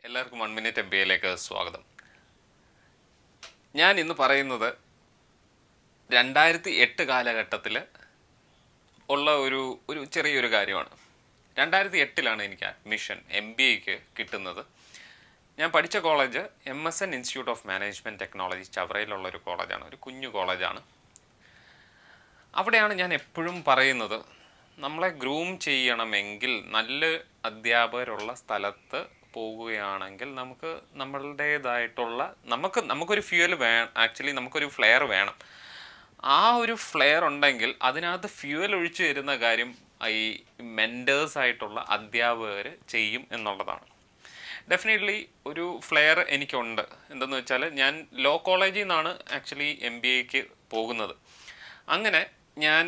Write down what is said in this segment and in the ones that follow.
എല്ലാവർക്കും 1 മിനിറ്റ് MBAയിലേക്ക് സ്വാഗതം. ഞാൻ ഇന്ന് പറയുന്നത് 2008 കാലഘട്ടത്തിൽ ഉള്ള ഒരു ചെറിയൊരു കാര്യമാണ്. 2008 എനിക്ക് അഡ്മിഷൻ MBAക്ക് കിട്ടുന്നത്. ഞാൻ പഠിച്ച college MSN institute of management technology ചവറയിലുള്ള ഒരു കോളേജാണ്, ഒരു കുഞ്ഞു കോളേജാണ്. അവിടെയാണ് ഞാൻ എപ്പോഴും പറയുന്നത്, നമ്മളെ ഗ്രൂം ചെയ്യണമെങ്കിൽ നല്ല അധ്യാപകരുള്ള സ്ഥലത്ത് പോകുകയാണെങ്കിൽ നമുക്ക് നമ്മളുടേതായിട്ടുള്ള നമുക്കൊരു ഫ്യൂവൽ വേണം. ആക്ച്വലി നമുക്കൊരു ഫ്ലെയർ വേണം. ആ ഒരു ഫ്ലെയർ ഉണ്ടെങ്കിൽ അതിനകത്ത് ഫ്യൂവൽ ഒഴിച്ചു തരുന്ന കാര്യം ഈ മെൻറ്റേഴ്സായിട്ടുള്ള അധ്യാപകർ ചെയ്യും എന്നുള്ളതാണ്. ഡെഫിനറ്റ്ലി ഒരു ഫ്ലെയർ എനിക്കുണ്ട്. എന്തെന്ന് വെച്ചാൽ ഞാൻ ലോ കോളേജിൽ നിന്നാണ് ആക്ച്വലി MBAക്ക് പോകുന്നത്. അങ്ങനെ ഞാൻ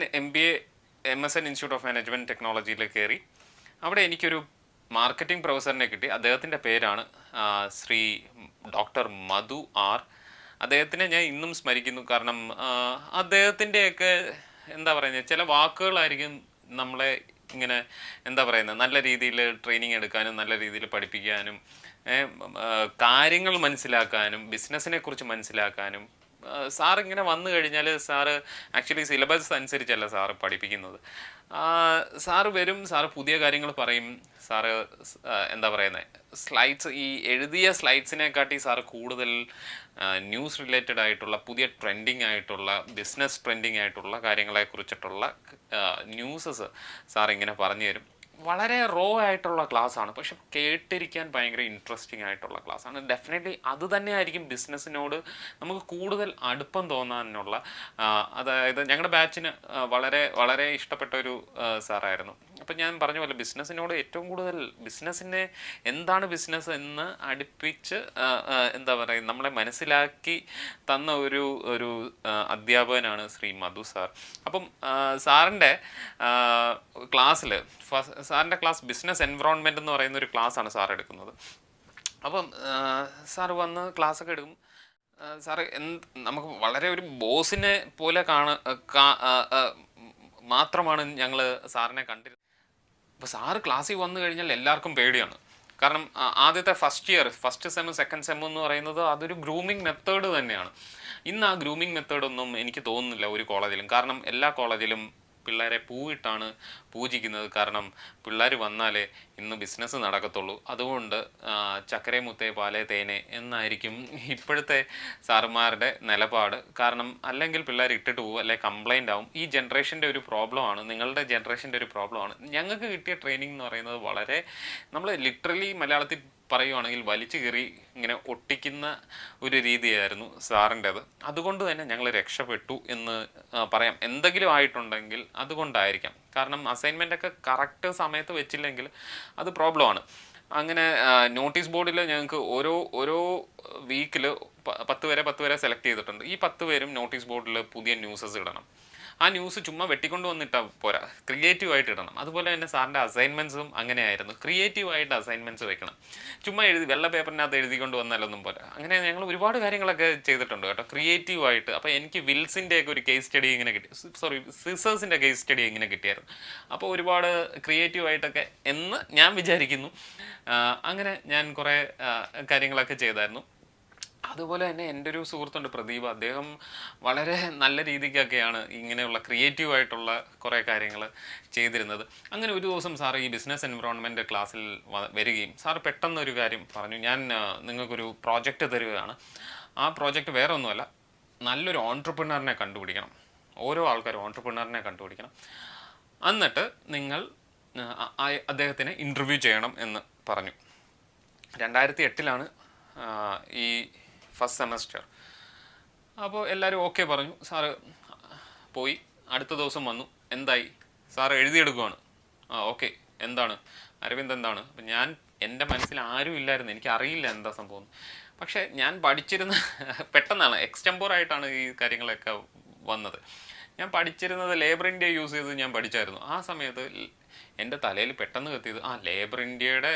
MSN ഇൻസ്റ്റിറ്റ്യൂട്ട് ഓഫ് മാനേജ്മെൻറ്റ് ടെക്നോളജിയിൽ കയറി. അവിടെ എനിക്കൊരു മാർക്കറ്റിംഗ് പ്രൊഫസറിനെ കിട്ടി. അദ്ദേഹത്തിൻ്റെ പേരാണ് ശ്രീ ഡോക്ടർ മധു ആർ. അദ്ദേഹത്തിനെ ഞാൻ ഇന്നും സ്മരിക്കുന്നു. കാരണം അദ്ദേഹത്തിൻ്റെയൊക്കെ എന്താ പറയുന്നത്, ചില വാക്കുകളായിരിക്കും നമ്മളെ ഇങ്ങനെ എന്താ പറയുന്നത്, നല്ല രീതിയിൽ ട്രെയിനിങ് എടുക്കാനും നല്ല രീതിയിൽ പഠിപ്പിക്കാനും കാര്യങ്ങൾ മനസ്സിലാക്കാനും ബിസിനസ്സിനെ കുറിച്ച് മനസ്സിലാക്കാനും. സാർ ഇങ്ങനെ വന്നു കഴിഞ്ഞാൽ സാറ് ആക്ച്വലി സിലബസ് അനുസരിച്ചല്ല സാറ് പഠിപ്പിക്കുന്നത്. സാറ് വരും, സാറ് പുതിയ കാര്യങ്ങൾ പറയും. സാറ് എന്താ പറയുന്നത്, സ്ലൈഡ്സ്, ഈ എഴുതിയ സ്ലൈഡ്സിനെക്കാട്ടി സാറ് കൂടുതൽ ന്യൂസ് റിലേറ്റഡ് ആയിട്ടുള്ള പുതിയ ട്രെൻഡിങ് ആയിട്ടുള്ള ബിസിനസ് ട്രെൻഡിങ് ആയിട്ടുള്ള കാര്യങ്ങളെ കുറിച്ചിട്ടുള്ള ന്യൂസസ് സാർ ഇങ്ങനെ പറഞ്ഞു തരും. വളരെ റോ ആയിട്ടുള്ള ക്ലാസ്സാണ്, പക്ഷെ കേട്ടിരിക്കാൻ ഭയങ്കര ഇൻട്രസ്റ്റിംഗ് ആയിട്ടുള്ള ക്ലാസ്സാണ്. ഡെഫിനറ്റ്ലി അത് തന്നെയായിരിക്കും ബിസിനസ്സിനോട് നമുക്ക് കൂടുതൽ അടുപ്പം തോന്നാനുള്ള. അതായത് ഞങ്ങളുടെ ബാച്ചിന് വളരെ വളരെ ഇഷ്ടപ്പെട്ട ഒരു സാറായിരുന്നു. അപ്പം ഞാൻ പറഞ്ഞ പോലെ ബിസിനസ്സിനോട് ഏറ്റവും കൂടുതൽ ബിസിനസ്സിനെ എന്താണ് ബിസിനസ് എന്ന് അടുപ്പിച്ച് എന്താ പറയുക നമ്മളെ മനസ്സിലാക്കി തന്ന ഒരു അധ്യാപകനാണ് ശ്രീ മധു സാർ. അപ്പം സാറിൻ്റെ ക്ലാസ്സിൽ സാറിൻ്റെ ക്ലാസ് ബിസിനസ് എൻവറോൺമെൻറ്റ് എന്ന് പറയുന്ന ഒരു ക്ലാസ്സാണ് സാർ എടുക്കുന്നത്. അപ്പം സാറ് വന്ന് ക്ലാസ്സൊക്കെ എടുക്കും. സാറ് നമുക്ക് വളരെ ഒരു ബോസിനെ പോലെ മാത്രമാണ് ഞങ്ങൾ സാറിനെ കണ്ടിരുന്നത്. അപ്പോൾ സാറ് ക്ലാസ്സിൽ വന്നു കഴിഞ്ഞാൽ എല്ലാവർക്കും പേടിയാണ്. കാരണം ആദ്യത്തെ ഫസ്റ്റ് സെം സെക്കൻഡ് സെം എന്ന് പറയുന്നത് അതൊരു ഗ്രൂമിങ് മെത്തേഡ് തന്നെയാണ്. ഇന്ന് ആ ഗ്രൂമിങ് മെത്തേഡൊന്നും എനിക്ക് തോന്നുന്നില്ല ഒരു കോളേജിലും. കാരണം എല്ലാ കോളേജിലും പിള്ളേരെ പൂവിട്ടാണ് പൂജിക്കുന്നത്. കാരണം പിള്ളേർ വന്നാലേ ഇന്ന് ബിസിനസ് നടക്കത്തുള്ളൂ, അതുകൊണ്ട് ചക്കരേ മുത്തേ പാലേ തേനെ എന്നായിരിക്കും ഇപ്പോഴത്തെ സാറുമാരുടെ നിലപാട്. കാരണം അല്ലെങ്കിൽ പിള്ളേർ ഇട്ടിട്ട് പോകും, അല്ലെങ്കിൽ കംപ്ലൈൻ്റ് ആവും. ഈ ജനറേഷൻ്റെ ഒരു പ്രോബ്ലമാണ്, നിങ്ങളുടെ ജനറേഷൻ്റെ ഒരു പ്രോബ്ലമാണ്. ഞങ്ങൾക്ക് കിട്ടിയ ട്രെയിനിങ് എന്ന് പറയുന്നത് വളരെ, നമ്മൾ ലിറ്ററലി മലയാളത്തിൽ പറയുവാണെങ്കിൽ വലിച്ചു കീറി ഇങ്ങനെ ഒട്ടിക്കുന്ന ഒരു രീതിയായിരുന്നു സാറിൻ്റെത്. അതുകൊണ്ട് തന്നെ ഞങ്ങൾ രക്ഷപ്പെട്ടു എന്ന് പറയാം. എന്തെങ്കിലും ആയിട്ടുണ്ടെങ്കിൽ അതുകൊണ്ടായിരിക്കാം. കാരണം അസൈൻമെൻ്റൊക്കെ കറക്റ്റ് സമയത്ത് വെച്ചില്ലെങ്കിൽ അത് പ്രോബ്ലമാണ്. അങ്ങനെ നോട്ടീസ് ബോർഡിൽ ഞങ്ങൾക്ക് ഓരോ വീക്കിൽ 10 പേരെ സെലക്ട് ചെയ്തിട്ടുണ്ട്. ഈ 10 പേരും നോട്ടീസ് ബോർഡിൽ പുതിയ ന്യൂസസ് ഇടണം. ആ ന്യൂസ് ചുമ്മാ വെട്ടിക്കൊണ്ട് വന്നിട്ടാൽ പോരാ, ക്രിയേറ്റീവായിട്ട് ഇടണം. അതുപോലെ തന്നെ സാറിൻ്റെ അസൈൻമെൻറ്റ്സും അങ്ങനെയായിരുന്നു. ക്രിയേറ്റീവായിട്ട് അസൈൻമെൻറ്റ്സ് വെക്കണം. ചുമ്മാ വെള്ള പേപ്പറിനകത്ത് എഴുതിക്കൊണ്ട് വന്നാലൊന്നും പോരാ. അങ്ങനെ ഞങ്ങൾ ഒരുപാട് കാര്യങ്ങളൊക്കെ ചെയ്തിട്ടുണ്ട് കേട്ടോ, ക്രിയേറ്റീവായിട്ട്. അപ്പോൾ എനിക്ക് വിൽസിൻ്റെയൊക്കെ ഒരു കേസ് സ്റ്റഡി ഇങ്ങനെ കിട്ടി, സിസേഴ്സിൻ്റെ കേസ് സ്റ്റഡി ഇങ്ങനെ കിട്ടിയായിരുന്നു. അപ്പോൾ ഒരുപാട് ക്രിയേറ്റീവായിട്ടൊക്കെ എന്ന് ഞാൻ വിചാരിക്കുന്നു. അങ്ങനെ ഞാൻ കുറേ കാര്യങ്ങളൊക്കെ ചെയ്തായിരുന്നു. അതുപോലെ തന്നെ എൻ്റെ ഒരു സുഹൃത്തുണ്ട് പ്രദീപ്. അദ്ദേഹം വളരെ നല്ല രീതിക്കൊക്കെയാണ് ഇങ്ങനെയുള്ള ക്രിയേറ്റീവായിട്ടുള്ള കുറേ കാര്യങ്ങൾ ചെയ്തിരുന്നത്. അങ്ങനെ ഒരു ദിവസം സാർ ഈ ബിസിനസ് എൻവറോൺമെൻറ്റ് ക്ലാസ്സിൽ വരികയും സാർ പെട്ടെന്നൊരു കാര്യം പറഞ്ഞു, ഞാൻ നിങ്ങൾക്കൊരു പ്രോജക്റ്റ് തരികയാണ്. ആ പ്രോജക്റ്റ് വേറെ ഒന്നുമല്ല, നല്ലൊരു ഓൺട്രപ്രണറിനെ കണ്ടുപിടിക്കണം. ഓരോ ആൾക്കാരും ഓൺട്രപ്രണറിനെ കണ്ടുപിടിക്കണം. എന്നിട്ട് നിങ്ങൾ അദ്ദേഹത്തിനെ ഇൻ്റർവ്യൂ ചെയ്യണം എന്ന് പറഞ്ഞു. 2008 ഈ ഫസ്റ്റ് സെമസ്റ്റർ. അപ്പോൾ എല്ലാവരും ഓക്കെ പറഞ്ഞു. സാറ് പോയി. അടുത്ത ദിവസം വന്നു. എന്തായി? സാറ് എഴുതിയെടുക്കുവാണ്. ഓക്കെ, എന്താണ് അരവിന്ദ്, എന്താണ്? അപ്പം എൻ്റെ മനസ്സിൽ ആരും ഇല്ലായിരുന്നു, എനിക്കറിയില്ല എന്താ സംഭവം. പക്ഷേ ഞാൻ പഠിച്ചിരുന്ന പെട്ടെന്നാണ് എക്സ്റ്റംപോറായിട്ടാണ് ഈ കാര്യങ്ങളൊക്കെ വന്നത്. ഞാൻ പഠിച്ചിരുന്നത് ലേബർ ഇന്ത്യ യൂസ് ചെയ്ത് ഞാൻ പഠിച്ചായിരുന്നു. ആ സമയത്ത് എൻ്റെ തലയിൽ പെട്ടെന്ന് കത്തിയത് ലേബർ ഇന്ത്യയുടെ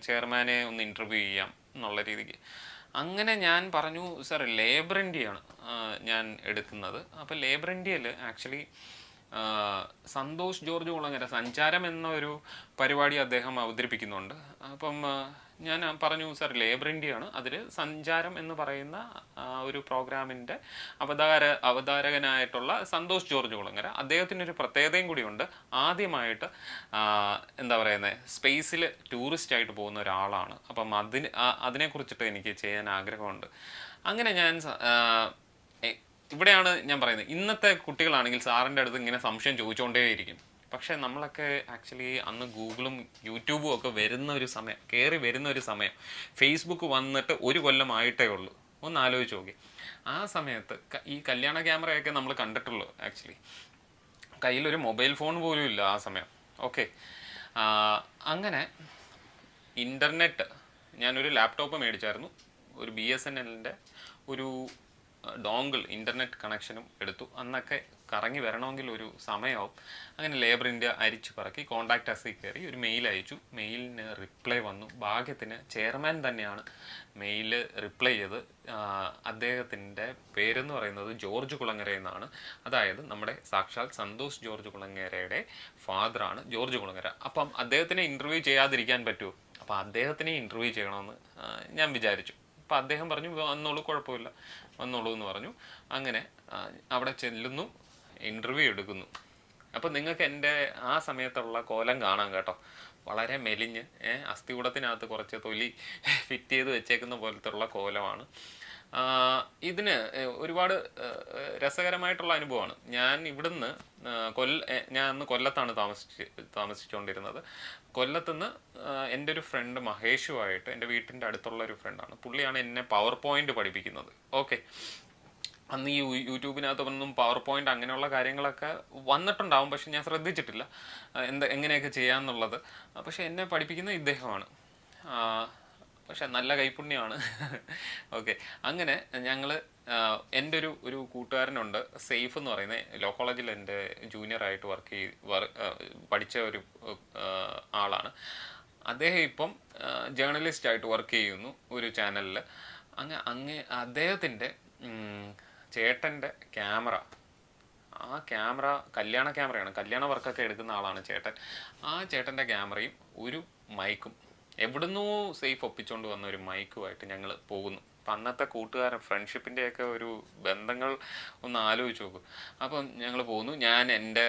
ചെയർമാനെ ഒന്ന് ഇൻ്റർവ്യൂ ചെയ്യാം എന്നുള്ള രീതിക്ക്. അങ്ങനെ ഞാൻ പറഞ്ഞു, സാർ ലേബർ ഇന്ത്യയാണ് ഞാൻ എടുക്കുന്നത്. അപ്പോൾ ലേബർ ഇന്ത്യയിൽ ആക്ച്വലി സന്തോഷ് ജോർജ് കുളങ്ങര സഞ്ചാരം എന്ന ഒരു പരിപാടി അദ്ദേഹം അവതരിപ്പിക്കുന്നുണ്ട്. അപ്പം ഞാൻ പറഞ്ഞു സാർ ലേബർ ഇന്ത്യയാണ്, അതിൽ സഞ്ചാരം എന്ന് പറയുന്ന ഒരു പ്രോഗ്രാമിൻ്റെ അവതാരകനായിട്ടുള്ള സന്തോഷ് ജോർജ് കുളങ്ങര, അദ്ദേഹത്തിനൊരു പ്രത്യേകതയും കൂടിയുണ്ട്. ആദ്യമായിട്ട് എന്താ പറയുന്നത്, സ്പേസിൽ ടൂറിസ്റ്റായിട്ട് പോകുന്ന ഒരാളാണ്. അപ്പം അതിനെക്കുറിച്ചിട്ട് എനിക്ക് ചെയ്യാൻ ആഗ്രഹമുണ്ട്. അങ്ങനെ ഞാൻ ഇവിടെയാണ് ഞാൻ പറയുന്നത്, ഇന്നത്തെ കുട്ടികളാണെങ്കിൽ സാറിൻ്റെ അടുത്ത് ഇങ്ങനെ സംശയം ചോദിച്ചുകൊണ്ടേയിരിക്കും. പക്ഷേ നമ്മളൊക്കെ ആക്ച്വലി അന്ന് ഗൂഗിളും യൂട്യൂബും ഒക്കെ വരുന്ന ഒരു സമയം, കയറി വരുന്ന ഒരു സമയം, ഫേസ്ബുക്ക് വന്നിട്ട് 1 കൊല്ലം ആയിട്ടേ ഉള്ളൂ. ഒന്ന് ആലോചിച്ച് നോക്കി. ആ സമയത്ത് ഈ കല്യാണ ക്യാമറയൊക്കെ നമ്മൾ കണ്ടിട്ടുള്ളൂ. ആക്ച്വലി കയ്യിലൊരു മൊബൈൽ ഫോൺ പോലും ഇല്ല ആ സമയം. ഓക്കെ, അങ്ങനെ ഇൻ്റർനെറ്റ്, ഞാനൊരു ലാപ്ടോപ്പ് മേടിച്ചായിരുന്നു. ഒരു BSNLൻ്റെ ഒരു ഡോങ്കിൾ ഇൻ്റർനെറ്റ് കണക്ഷനും എടുത്തു. അന്നൊക്കെ കറങ്ങി വരണമെങ്കിൽ ഒരു സമയമാവും. അങ്ങനെ ലേബർ ഇന്ത്യ അരിച്ചു പറക്കി കോൺടാക്റ്റ് അസിൽ കയറി ഒരു മെയിൽ അയച്ചു. മെയിലിന് റിപ്ലൈ വന്നു. ഭാഗ്യത്തിന് ചെയർമാൻ തന്നെയാണ് മെയിൽ റിപ്ലൈ ചെയ്ത്. അദ്ദേഹത്തിൻ്റെ പേരെന്ന് പറയുന്നത് ജോർജ് കുളങ്ങര എന്നാണ്. അതായത് നമ്മുടെ സാക്ഷാൽ സന്തോഷ് ജോർജ് കുളങ്ങരയുടെ ഫാദറാണ് ജോർജ് കുളങ്ങര. അപ്പം അദ്ദേഹത്തിനെ ഇൻ്റർവ്യൂ ചെയ്യാതിരിക്കാൻ പറ്റുമോ? അപ്പോൾ അദ്ദേഹത്തിനെ ഇൻ്റർവ്യൂ ചെയ്യണമെന്ന് ഞാൻ വിചാരിച്ചു. അപ്പോൾ അദ്ദേഹം പറഞ്ഞു വന്നോളൂ, കുഴപ്പമില്ല, വന്നോളൂ എന്ന് പറഞ്ഞു. അങ്ങനെ അവിടെ ചെല്ലുന്നു, ഇൻ്റർവ്യൂ എടുക്കുന്നു. അപ്പോൾ നിങ്ങൾക്ക് എൻ്റെ ആ സമയത്തുള്ള കോലം കാണാം കേട്ടോ. വളരെ മെലിഞ്ഞ്, അസ്ഥികൂടത്തിനകത്ത് കുറച്ച് തൊലി ഫിറ്റ് ചെയ്ത് വെച്ചേക്കുന്ന പോലത്തെ ഉള്ള കോലമാണ്. ഇതിന് ഒരുപാട് രസകരമായിട്ടുള്ള അനുഭവമാണ്. ഞാൻ ഇവിടുന്ന് ഞാൻ അന്ന് കൊല്ലത്താണ് താമസിച്ചുകൊണ്ടിരുന്നത്. കൊല്ലത്തുനിന്ന് എൻ്റെ ഒരു ഫ്രണ്ട് മഹേഷുമായിട്ട്, എൻ്റെ വീട്ടിൻ്റെ അടുത്തുള്ള ഒരു ഫ്രണ്ടാണ്, പുള്ളിയാണ് എന്നെ പവർ പോയിൻ്റ് പഠിപ്പിക്കുന്നത്. ഓക്കെ, അന്ന് ഈ യൂട്യൂബിനകത്തൊന്നും പവർ പോയിൻ്റ് അങ്ങനെയുള്ള കാര്യങ്ങളൊക്കെ വന്നിട്ടുണ്ടാവും, പക്ഷെ ഞാൻ ശ്രദ്ധിച്ചിട്ടില്ല എങ്ങനെയൊക്കെ ചെയ്യാമെന്നുള്ളത്. പക്ഷെ എന്നെ പഠിപ്പിക്കുന്നത് ഇദ്ദേഹമാണ്. പക്ഷെ നല്ല കൈപ്പുണ്യമാണ്. ഓക്കെ, അങ്ങനെ ഞങ്ങൾ, എൻ്റെ ഒരു കൂട്ടുകാരനുണ്ട്, സെയ്ഫ് എന്ന് പറയുന്നത്, ലോ കോളേജിൽ എൻ്റെ ജൂനിയറായിട്ട് പഠിച്ച ഒരു ആളാണ്. അദ്ദേഹം ഇപ്പം ജേർണലിസ്റ്റായിട്ട് വർക്ക് ചെയ്യുന്നു ഒരു ചാനലിൽ. അദ്ദേഹത്തിൻ്റെ ചേട്ടൻ്റെ ക്യാമറ, ആ ക്യാമറ കല്യാണ ക്യാമറയാണ്, കല്യാണ വർക്കൊക്കെ എടുക്കുന്ന ആളാണ് ചേട്ടൻ. ആ ചേട്ടൻ്റെ ക്യാമറയും ഒരു മൈക്കും, എവിടുന്നോ സേഫ് ഒപ്പിച്ചുകൊണ്ട് വന്ന ഒരു മൈക്കുമായിട്ട് ഞങ്ങൾ പോകുന്നു. അപ്പം അന്നത്തെ കൂട്ടുകാരൻ, ഫ്രണ്ട്ഷിപ്പിൻ്റെയൊക്കെ ഒരു ബന്ധങ്ങൾ ഒന്ന് ആലോചിച്ച് നോക്കും. അപ്പം ഞങ്ങൾ പോകുന്നു. ഞാൻ എൻ്റെ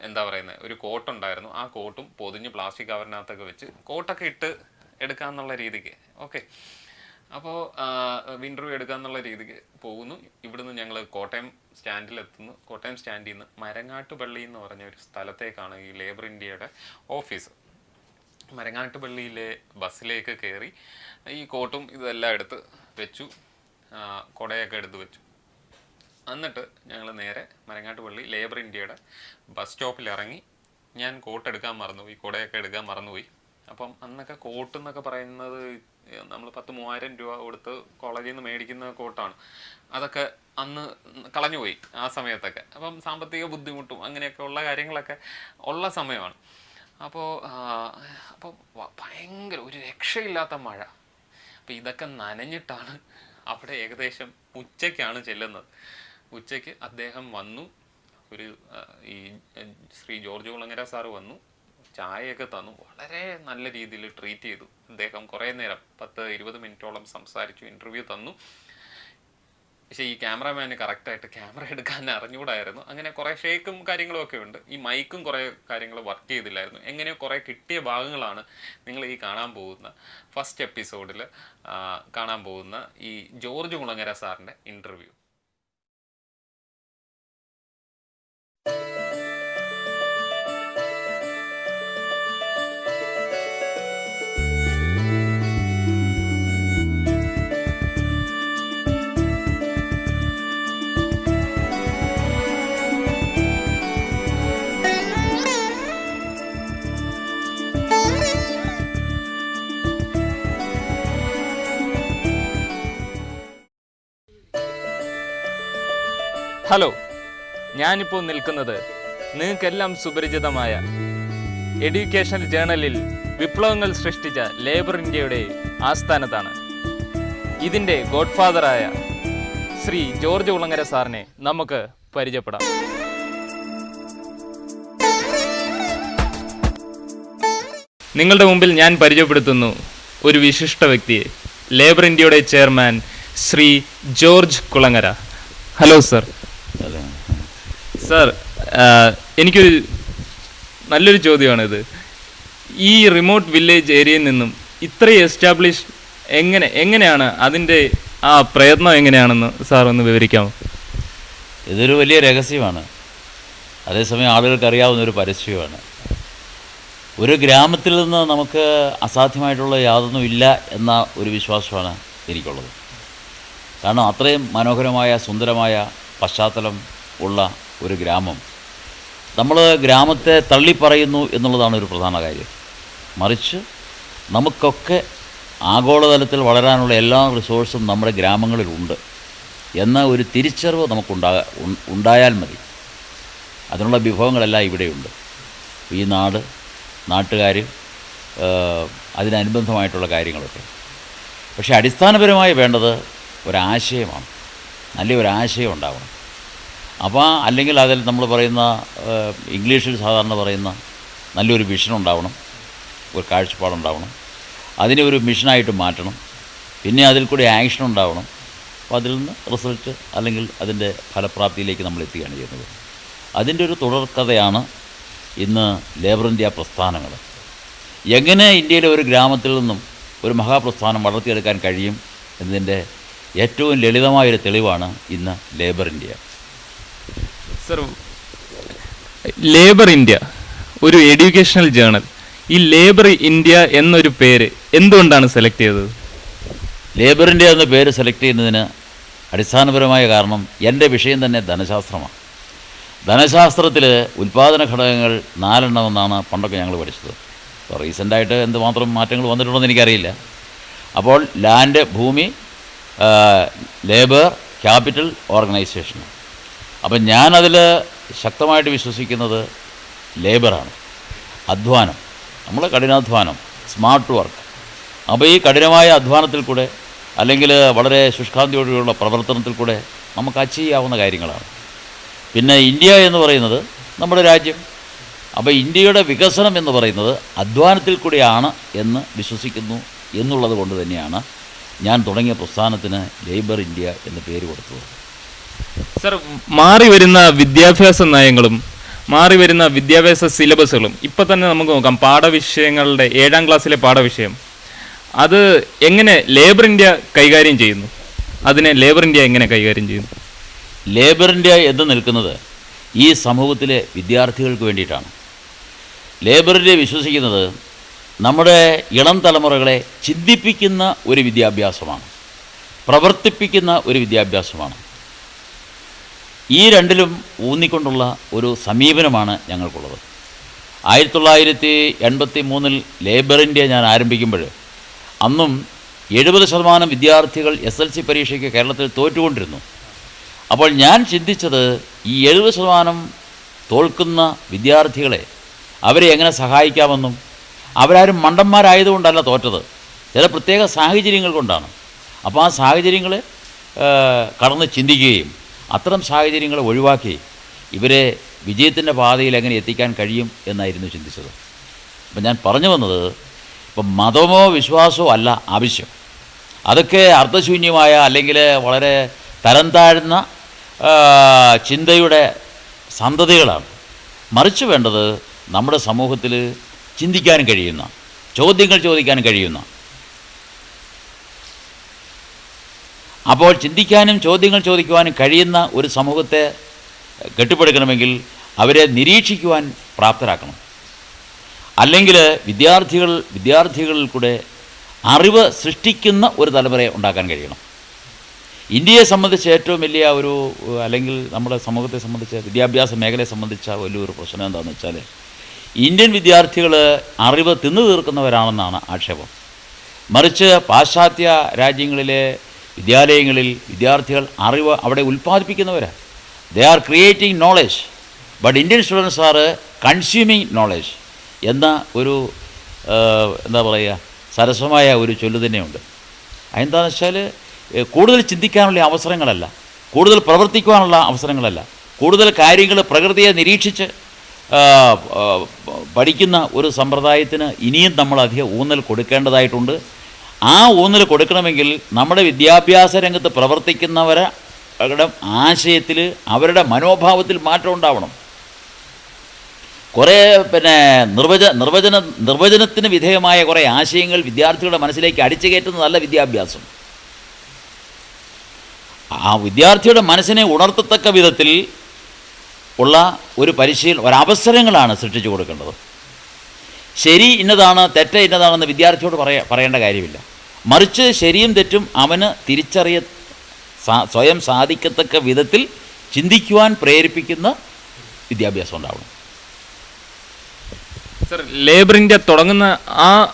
എന്താ പറയുന്നത്, ഒരു കോട്ടുണ്ടായിരുന്നു, ആ കോട്ടും പൊതിഞ്ഞ് പ്ലാസ്റ്റിക് കവറിനകത്തൊക്കെ വെച്ച് കോട്ടൊക്കെ ഇട്ട് എടുക്കാമെന്നുള്ള രീതിക്ക്. ഓക്കെ, അപ്പോൾ ഇൻ്റർവ്യൂ എടുക്കാമെന്നുള്ള രീതിക്ക് പോകുന്നു. ഇവിടുന്ന് ഞങ്ങൾ കോട്ടയം സ്റ്റാൻഡിലെത്തുന്നു. കോട്ടയം സ്റ്റാൻഡിൽ നിന്ന് മരങ്ങാട്ടുപള്ളി എന്ന് പറഞ്ഞ ഒരു സ്ഥലത്തേക്കാണ് ഈ ലേബർ ഇന്ത്യയുടെ ഓഫീസ്. മരങ്ങാട്ടുപള്ളിയിലെ ബസ്സിലേക്ക് കയറി ഈ കോട്ടും ഇതെല്ലാം എടുത്ത് വെച്ചു, കുടയൊക്കെ എടുത്ത് വെച്ചു. എന്നിട്ട് ഞങ്ങൾ നേരെ മരങ്ങാട്ടുപള്ളി ലേബർ ഇന്ത്യയുടെ ബസ് സ്റ്റോപ്പിൽ ഇറങ്ങി. ഞാൻ കോട്ട് എടുക്കാൻ മറന്നുപോയി, കുടയൊക്കെ എടുക്കാൻ മറന്നുപോയി. അപ്പം അന്നൊക്കെ കോട്ട് എന്നൊക്കെ പറയുന്നത് നമ്മൾ 10,000-3000 രൂപ കൊടുത്ത് കോളേജിൽ നിന്ന് മേടിക്കുന്ന കോട്ടാണ്. അതൊക്കെ അന്ന് കളഞ്ഞുപോയി ആ സമയത്തൊക്കെ. അപ്പം സാമ്പത്തിക ബുദ്ധിമുട്ടും അങ്ങനെയൊക്കെ ഉള്ള കാര്യങ്ങളൊക്കെ ഉള്ള സമയമാണ്. അപ്പോൾ ഭയങ്കര ഒരു രക്ഷയില്ലാത്ത മഴ. അപ്പോൾ ഇതൊക്കെ നനഞ്ഞിട്ടാണ് അവിടെ ഏകദേശം ഉച്ചയ്ക്കാണ് ചെല്ലുന്നത്. ഉച്ചയ്ക്ക് അദ്ദേഹം വന്നു. ഈ ശ്രീ ജോർജ് കുളങ്ങര സാറ് വന്നു, ചായയൊക്കെ തന്നു, വളരെ നല്ല രീതിയിൽ ട്രീറ്റ് ചെയ്തു. അദ്ദേഹം കുറേ നേരം 10-20 മിനിറ്റോളം സംസാരിച്ചു, ഇൻ്റർവ്യൂ തന്നു. പക്ഷേ ഈ ക്യാമറമാന് കറക്റ്റായിട്ട് ക്യാമറ എടുക്കാൻ അറിഞ്ഞുകൂടായിരുന്നു. അങ്ങനെ കുറേ ഷേക്കും കാര്യങ്ങളും ഒക്കെ ഉണ്ട്. ഈ മൈക്കും കുറേ കാര്യങ്ങൾ വർക്ക് ചെയ്തില്ലായിരുന്നു. എങ്ങനെയോ കുറേ കിട്ടിയ ഭാഗങ്ങളാണ് നിങ്ങൾ ഈ കാണാൻ പോകുന്ന ഫസ്റ്റ് എപ്പിസോഡിൽ കാണാൻ പോകുന്ന ഈ ജോർജ് കുളങ്ങര സാറിൻ്റെ ഇൻ്റർവ്യൂ. ഹലോ, ഞാനിപ്പോൾ നിൽക്കുന്നത് നിങ്ങൾക്കെല്ലാം സുപരിചിതമായ എഡ്യൂക്കേഷണൽ ജേണലിൽ വിപ്ലവങ്ങൾ സൃഷ്ടിച്ച ലേബർ ഇന്ത്യയുടെ ആസ്ഥാനത്താണ്. ഇതിൻ്റെ ഗോഡ്ഫാദറായ ശ്രീ ജോർജ് കുളങ്ങര സാറിനെ നമുക്ക് പരിചയപ്പെടാം. നിങ്ങളുടെ മുമ്പിൽ ഞാൻ പരിചയപ്പെടുത്തുന്നു ഒരു വിശിഷ്ട വ്യക്തിയെ, ലേബർ ഇന്ത്യയുടെ chairman Shri George Kulangara. Hello sir. Sir, എനിക്കൊരു നല്ലൊരു ചോദ്യമാണിത്. ഈ റിമോട്ട് വില്ലേജ് ഏരിയയിൽ നിന്നും ഇത്രയും എസ്റ്റാബ്ലിഷ് എങ്ങനെയാണ് അതിൻ്റെ ആ പ്രയത്നം എങ്ങനെയാണെന്ന് സാർ ഒന്ന് വിവരിക്കാമോ? ഇതൊരു വലിയ രഹസ്യമാണ്, അതേസമയം ആളുകൾക്ക് അറിയാവുന്നൊരു പരസ്യമാണ്. ഒരു ഗ്രാമത്തിൽ നിന്ന് നമുക്ക് അസാധ്യമായിട്ടുള്ള യാതൊന്നും ഇല്ല എന്ന ഒരു വിശ്വാസമാണ് എനിക്കുള്ളത്. കാരണം അത്രയും മനോഹരമായ സുന്ദരമായ പശ്ചാത്തലം ഉള്ള ഒരു ഗ്രാമം, നമ്മൾ ഗ്രാമത്തെ തള്ളിപ്പറയുന്നു എന്നുള്ളതാണ് ഒരു പ്രധാന കാര്യം. മറിച്ച് നമുക്കൊക്കെ ആഗോളതലത്തിൽ വളരാനുള്ള എല്ലാ റിസോഴ്സും നമ്മുടെ ഗ്രാമങ്ങളിലുണ്ട് എന്ന ഒരു തിരിച്ചറിവ് ഉണ്ടായാൽ മതി. അതിനുള്ള വിഭവങ്ങളെല്ലാം ഇവിടെയുണ്ട്. ഈ നാട്, നാട്ടുകാർ, അതിനനുബന്ധമായിട്ടുള്ള കാര്യങ്ങളൊക്കെ. പക്ഷേ അടിസ്ഥാനപരമായി വേണ്ടത് ഒരാശയമാണ്, നല്ലൊരാശയം ഉണ്ടാവണം. അപ്പോൾ അല്ലെങ്കിൽ അതിൽ നമ്മൾ പറയുന്ന ഇംഗ്ലീഷിൽ സാധാരണ പറയുന്ന നല്ലൊരു വിഷൻ ഉണ്ടാവണം, ഒരു കാഴ്ചപ്പാടുണ്ടാവണം, അതിനെ ഒരു മിഷനായിട്ട് മാറ്റണം, പിന്നെ അതിൽ കൂടി ആക്ഷൻ ഉണ്ടാവണം. അപ്പോൾ അതിൽ നിന്ന് റിസൾട്ട് അല്ലെങ്കിൽ അതിൻ്റെ ഫലപ്രാപ്തിയിലേക്ക് നമ്മൾ എത്തുകയാണ് ചെയ്യുന്നത്. അതിൻ്റെ ഒരു തുടർക്കഥയാണ് ഇന്ന് ലേബർ ഇന്ത്യ പ്രസ്ഥാനങ്ങൾ. എങ്ങനെ ഇന്ത്യയിലെ ഒരു ഗ്രാമത്തിൽ നിന്നും ഒരു മഹാപ്രസ്ഥാനം വളർത്തിയെടുക്കാൻ കഴിയും എന്നതിൻ്റെ ഏറ്റവും ലളിതമായൊരു തെളിവാണ് ഇന്ന് labour India. Sir, labour India ഒരു എഡ്യൂക്കേഷണൽ ജേണൽ, ഈ ലേബർ ഇന്ത്യ എന്നൊരു പേര് എന്തുകൊണ്ടാണ് സെലക്ട് ചെയ്തത്? ലേബർ ഇന്ത്യ എന്ന പേര് സെലക്ട് ചെയ്യുന്നതിന് അടിസ്ഥാനപരമായ കാരണം എൻ്റെ വിഷയം തന്നെ ധനശാസ്ത്രമാണ്. ധനശാസ്ത്രത്തിൽ ഉൽപ്പാദന ഘടകങ്ങൾ 4 എണ്ണമെന്നാണ് പണ്ടൊക്കെ ഞങ്ങൾ പഠിച്ചത്. ഇപ്പോൾ റീസെൻ്റായിട്ട് എന്തുമാത്രം മാറ്റങ്ങൾ വന്നിട്ടുണ്ടെന്ന് എനിക്കറിയില്ല. അപ്പോൾ ലാൻഡ്, ഭൂമി, ലേബർ, ക്യാപിറ്റൽ, ഓർഗനൈസേഷൻ. അപ്പം ഞാനതിൽ ശക്തമായിട്ട് വിശ്വസിക്കുന്നത് ലേബറാണ്, അധ്വാനം, നമ്മൾ കഠിനാധ്വാനം, സ്മാർട്ട് വർക്ക്. അപ്പോൾ ഈ കഠിനമായ അധ്വാനത്തിൽ കൂടെ അല്ലെങ്കിൽ വളരെ ശുഷ്കാന്തിയോടുള്ള പ്രവർത്തനത്തിൽ കൂടെ നമുക്ക് അച്ചീവ് ചെയ്യാവുന്ന കാര്യങ്ങളാണ്. പിന്നെ ഇന്ത്യ എന്ന് പറയുന്നത് നമ്മുടെ രാജ്യം. അപ്പോൾ ഇന്ത്യയുടെ വികസനം എന്ന് പറയുന്നത് അധ്വാനത്തിൽ കൂടിയാണ് എന്ന് വിശ്വസിക്കുന്നു എന്നുള്ളത് കൊണ്ട് തന്നെയാണ് ഞാൻ തുടങ്ങിയ പ്രസ്ഥാനത്തിന് ലേബർ ഇന്ത്യ എന്ന് പേര് കൊടുത്തത്. സർ, മാറി വരുന്ന വിദ്യാഭ്യാസ നയങ്ങളും മാറി വരുന്ന വിദ്യാഭ്യാസ സിലബസുകളും ഇപ്പം തന്നെ നമുക്ക് നോക്കാം. പാഠവിഷയങ്ങളുടെ 7ാം ക്ലാസ്സിലെ പാഠവിഷയം അത് എങ്ങനെ ലേബർ ഇന്ത്യ കൈകാര്യം ചെയ്യുന്നു? അതിനെ ലേബർ ഇന്ത്യ എങ്ങനെ കൈകാര്യം ചെയ്യുന്നു? ലേബർ ഇന്ത്യ എന്ന് നിൽക്കുന്നത് ഈ സമൂഹത്തിലെ വിദ്യാർത്ഥികൾക്ക് വേണ്ടിയിട്ടാണ്. ലേബർ ഇന്ത്യ വിശ്വസിക്കുന്നത് നമ്മുടെ ഇളം തലമുറകളെ ചിന്തിപ്പിക്കുന്ന ഒരു വിദ്യാഭ്യാസമാണ്, പ്രവർത്തിപ്പിക്കുന്ന ഒരു വിദ്യാഭ്യാസമാണ്. ഈ രണ്ടിലും ഊന്നിക്കൊണ്ടുള്ള ഒരു സമീപനമാണ് ഞങ്ങൾക്കുള്ളത്. 1983 ലേബർ ഇന്ത്യ ഞാൻ ആരംഭിക്കുമ്പോൾ അന്നും 70% വിദ്യാർത്ഥികൾ SLC പരീക്ഷയ്ക്ക് കേരളത്തിൽ തോറ്റുകൊണ്ടിരുന്നു. അപ്പോൾ ഞാൻ ചിന്തിച്ചത് ഈ 70% തോൽക്കുന്ന വിദ്യാർത്ഥികളെ അവരെ എങ്ങനെ സഹായിക്കാമെന്നും, അവരാരും മണ്ടന്മാരായതുകൊണ്ടല്ല തോറ്റത്, ചില പ്രത്യേക സാഹചര്യങ്ങൾ കൊണ്ടാണ്. അപ്പോൾ ആ സാഹചര്യങ്ങളെ കടന്ന് ചിന്തിക്കുകയും അത്തരം സാഹചര്യങ്ങളെ ഒഴിവാക്കി ഇവരെ വിജയത്തിൻ്റെ പാതയിൽ എങ്ങനെ എത്തിക്കാൻ കഴിയും എന്നായിരുന്നു ചിന്തിച്ചത്. അപ്പം ഞാൻ പറഞ്ഞു വന്നത്, ഇപ്പം മതമോ വിശ്വാസമോ അല്ല ആവശ്യം. അതൊക്കെ അർത്ഥശൂന്യമായ അല്ലെങ്കിൽ വളരെ തരം താഴ്ന്ന ചിന്തയുടെ സന്തതികളാണ്. മറിച്ച് വേണ്ടത് നമ്മുടെ സമൂഹത്തിൽ ചിന്തിക്കാൻ കഴിയുന്ന, ചോദ്യങ്ങൾ ചോദിക്കാൻ കഴിയുന്ന, അപ്പോൾ ചിന്തിക്കാനും ചോദ്യങ്ങൾ ചോദിക്കുവാനും കഴിയുന്ന ഒരു സമൂഹത്തെ കെട്ടിപ്പടുക്കണമെങ്കിൽ അവരെ നിരീക്ഷിക്കുവാൻ പ്രാപ്തരാക്കണം. അല്ലെങ്കിൽ വിദ്യാർത്ഥികളിൽ കൂടെ അറിവ് സൃഷ്ടിക്കുന്ന ഒരു തലമുറയെ ഉണ്ടാക്കാൻ കഴിയണം. ഇന്ത്യയെ സംബന്ധിച്ച് ഏറ്റവും വലിയ ഒരു, അല്ലെങ്കിൽ നമ്മുടെ സമൂഹത്തെ സംബന്ധിച്ച്, വിദ്യാഭ്യാസ മേഖലയെ സംബന്ധിച്ച വലിയൊരു പ്രശ്നം എന്താണെന്ന് വെച്ചാൽ, ഇന്ത്യൻ വിദ്യാർത്ഥികൾ അറിവ് തിന്നു തീർക്കുന്നവരാണെന്നാണ് ആക്ഷേപം. മറിച്ച് പാശ്ചാത്യ രാജ്യങ്ങളിലെ വിദ്യാലയങ്ങളിൽ വിദ്യാർത്ഥികൾ അറിവ് അവിടെ ഉൽപ്പാദിപ്പിക്കുന്നവരാണ്. They are creating knowledge, but Indian students are consuming knowledge എന്ന ഒരു എന്താ പറയുക, സരസമായ ഒരു ചൊല്ല് തന്നെയുണ്ട്. അതെന്താണെന്ന് വെച്ചാൽ, കൂടുതൽ ചിന്തിക്കാനുള്ള അവസരങ്ങളല്ല, കൂടുതൽ പ്രവർത്തിക്കുവാനുള്ള അവസരങ്ങളല്ല, കൂടുതൽ കാര്യങ്ങൾ പ്രകൃതിയെ നിരീക്ഷിച്ച് പഠിക്കുന്ന ഒരു സമ്പ്രദായത്തിന് ഇനിയും നമ്മൾ അധികം ഊന്നൽ കൊടുക്കേണ്ടതായിട്ടുണ്ട്. ആ ഊന്നൽ കൊടുക്കണമെങ്കിൽ നമ്മുടെ വിദ്യാഭ്യാസ രംഗത്ത് പ്രവർത്തിക്കുന്നവരുടെ ആശയത്തിൽ, അവരുടെ മനോഭാവത്തിൽ മാറ്റം ഉണ്ടാവണം. കുറേ നിർവചനത്തിന് വിധേയമായ കുറേ ആശയങ്ങൾ വിദ്യാർത്ഥികളുടെ മനസ്സിലേക്ക് അടിച്ചു കയറ്റുന്നതല്ല വിദ്യാഭ്യാസം. ആ വിദ്യാർത്ഥിയുടെ മനസ്സിനെ ഉണർത്തത്തക്ക വിധത്തിൽ ഉള്ള ഒരവസരങ്ങളാണ് സൃഷ്ടിച്ചു കൊടുക്കേണ്ടത്. ശരി ഇന്നതാണ്, തെറ്റ് ഇന്നതാണെന്ന് വിദ്യാർത്ഥിയോട് പറയേണ്ട കാര്യമില്ല. മറിച്ച് ശരിയും തെറ്റും അവന് സ്വയം സാധിക്കത്തക്ക വിധത്തിൽ ചിന്തിക്കുവാൻ പ്രേരിപ്പിക്കുന്ന വിദ്യാഭ്യാസം ഉണ്ടാവണം. സർ, ലേബർ ഇന്ത്യ തുടങ്ങുന്ന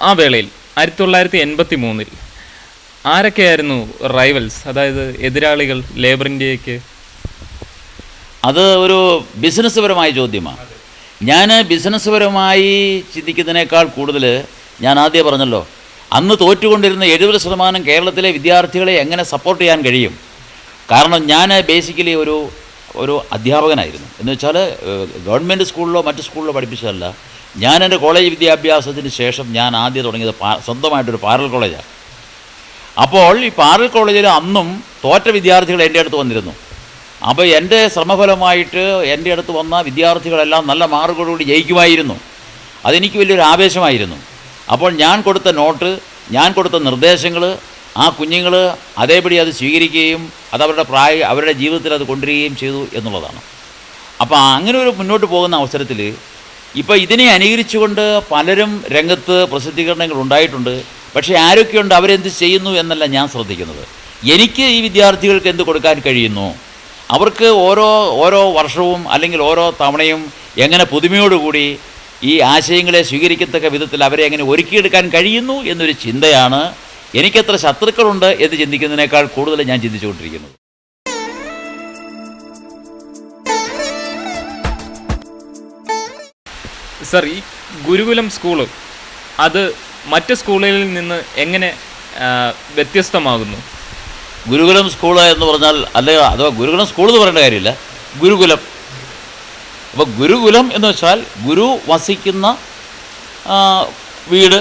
ആ വേളയിൽ 1983 ആരൊക്കെയായിരുന്നു റൈവൽസ്, അതായത് എതിരാളികൾ ലേബർ ഇന്ത്യക്ക്? അത് ഒരു ബിസിനസ് പരമായ ചോദ്യമാണ്. ഞാൻ ബിസിനസ് പരമായി ചിന്തിക്കുന്നതിനേക്കാൾ കൂടുതൽ, ഞാൻ ആദ്യം പറഞ്ഞല്ലോ, അന്ന് തോറ്റുകൊണ്ടിരുന്ന 70% കേരളത്തിലെ വിദ്യാർത്ഥികളെ എങ്ങനെ സപ്പോർട്ട് ചെയ്യാൻ കഴിയും? കാരണം ഞാൻ ബേസിക്കലി ഒരു അധ്യാപകനായിരുന്നു. എന്ന് വെച്ചാൽ ഗവൺമെൻറ് സ്കൂളിലോ മറ്റ് സ്കൂളിലോ പഠിപ്പിച്ചതല്ല. ഞാൻ എൻ്റെ കോളേജ് വിദ്യാഭ്യാസത്തിന് ശേഷം ഞാൻ ആദ്യം തുടങ്ങിയത് സ്വന്തമായിട്ടൊരു പാരൽ കോളേജാണ്. അപ്പോൾ ഈ പാരൽ കോളേജിൽ അന്നും തോറ്റ വിദ്യാർത്ഥികൾ എൻ്റെ അടുത്ത് വന്നിരുന്നു. അപ്പോൾ എൻ്റെ ശ്രമഫലമായിട്ട് എൻ്റെ അടുത്ത് വന്ന വിദ്യാർത്ഥികളെല്ലാം നല്ല മാർക്കോടുകൂടി ജയിക്കുമായിരുന്നു. അതെനിക്ക് വലിയൊരു ആവേശമായിരുന്നു. അപ്പോൾ ഞാൻ കൊടുത്ത നോട്ട്, ഞാൻ കൊടുത്ത നിർദ്ദേശങ്ങൾ ആ കുഞ്ഞുങ്ങൾ അതേപടി അത് സ്വീകരിക്കുകയും അവരുടെ ജീവിതത്തിൽ അത് കൊണ്ടുവരികയും ചെയ്തു എന്നുള്ളതാണ്. അപ്പോൾ അങ്ങനെ ഒരു മുന്നോട്ട് പോകുന്ന അവസരത്തിൽ ഇപ്പോൾ ഇതിനെ അനുകരിച്ചുകൊണ്ട് പലരും രംഗത്ത് പ്രസിദ്ധീകരണങ്ങൾ ഉണ്ടായിട്ടുണ്ട്. പക്ഷേ ആരൊക്കെയുണ്ട്, അവരെന്ത് ചെയ്യുന്നു എന്നല്ല ഞാൻ ശ്രദ്ധിക്കുന്നത്. എനിക്ക് ഈ വിദ്യാർത്ഥികൾക്ക് എന്ത് കൊടുക്കാൻ കഴിയുന്നു, അവർക്ക് ഓരോ വർഷവും അല്ലെങ്കിൽ ഓരോ തവണയും എങ്ങനെ പുതുമയോടുകൂടി ഈ ആശയങ്ങളെ സ്വീകരിക്കത്തക്ക വിധത്തിൽ അവരെ എങ്ങനെ ഒരുക്കിയെടുക്കാൻ കഴിയുന്നു എന്നൊരു ചിന്തയാണ്. എനിക്കെത്ര ശത്രുക്കളുണ്ട് എന്ന് ചിന്തിക്കുന്നതിനേക്കാൾ കൂടുതൽ ഞാൻ ചിന്തിച്ചുകൊണ്ടിരിക്കുന്നത്. സർ, ഈ ഗുരുകുലം സ്കൂള് അത് മറ്റ് സ്കൂളുകളിൽ നിന്ന് എങ്ങനെ വ്യത്യസ്തമാകുന്നു? ഗുരുകുലം സ്കൂള് എന്ന് പറഞ്ഞാൽ, അല്ലെങ്കിൽ അഥവാ ഗുരുകുലം സ്കൂൾ എന്ന് പറയേണ്ട കാര്യമില്ല, ഗുരുകുലം. അപ്പോൾ ഗുരുകുലം എന്ന് വെച്ചാൽ ഗുരു വസിക്കുന്ന വീട്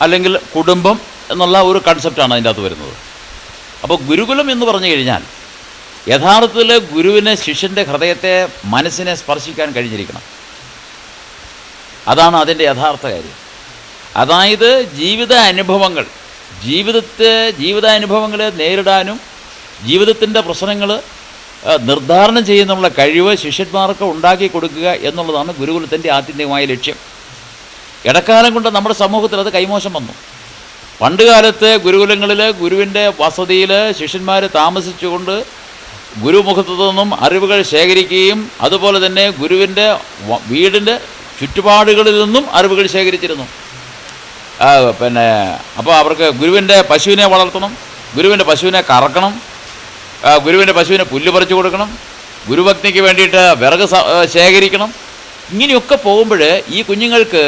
അല്ലെങ്കിൽ കുടുംബം എന്നുള്ള ഒരു കൺസെപ്റ്റാണ് അതിൻ്റെ അകത്ത് വരുന്നത്. അപ്പോൾ ഗുരുകുലം എന്ന് പറഞ്ഞു കഴിഞ്ഞാൽ യഥാർത്ഥത്തിൽ ഗുരുവിന് ശിഷ്യൻ്റെ ഹൃദയത്തെ, മനസ്സിനെ സ്പർശിക്കാൻ കഴിഞ്ഞിരിക്കണം. അതാണ് അതിൻ്റെ യഥാർത്ഥ കാര്യം. അതായത് ജീവിതാനുഭവങ്ങളെ നേരിടാനും ജീവിതത്തിൻ്റെ പ്രശ്നങ്ങൾ നിർദ്ധാരണം ചെയ്യുന്നുള്ള കഴിവ് ശിഷ്യന്മാർക്ക് ഉണ്ടാക്കി കൊടുക്കുക എന്നുള്ളതാണ് ഗുരുകുലത്തിൻ്റെ ആത്യന്തികമായ ലക്ഷ്യം. ഇടക്കാലം കൊണ്ട് നമ്മുടെ സമൂഹത്തിൽ അത് കൈമോശം വന്നു. പണ്ടുകാലത്ത് ഗുരുകുലങ്ങളിൽ ഗുരുവിൻ്റെ വസതിയിൽ ശിഷ്യന്മാർ താമസിച്ചുകൊണ്ട് ഗുരുമുഖത്തു നിന്നും അറിവുകൾ ശേഖരിക്കുകയും അതുപോലെ തന്നെ ഗുരുവിൻ്റെ വീടിൻ്റെ ചുറ്റുപാടുകളിൽ നിന്നും അറിവുകൾ ശേഖരിച്ചിരുന്നു. അപ്പോൾ അവർക്ക് ഗുരുവിൻ്റെ പശുവിനെ വളർത്തണം, ഗുരുവിൻ്റെ പശുവിനെ കറക്കണം, ഗുരുവിൻ്റെ പശുവിനെ പുല്ല് പറിച്ചു കൊടുക്കണം, ഗുരുഭക്തിക്ക് വേണ്ടിയിട്ട് വിറക് ശേഖരിക്കണം. ഇങ്ങനെയൊക്കെ പോകുമ്പോൾ ഈ കുഞ്ഞുങ്ങൾക്ക്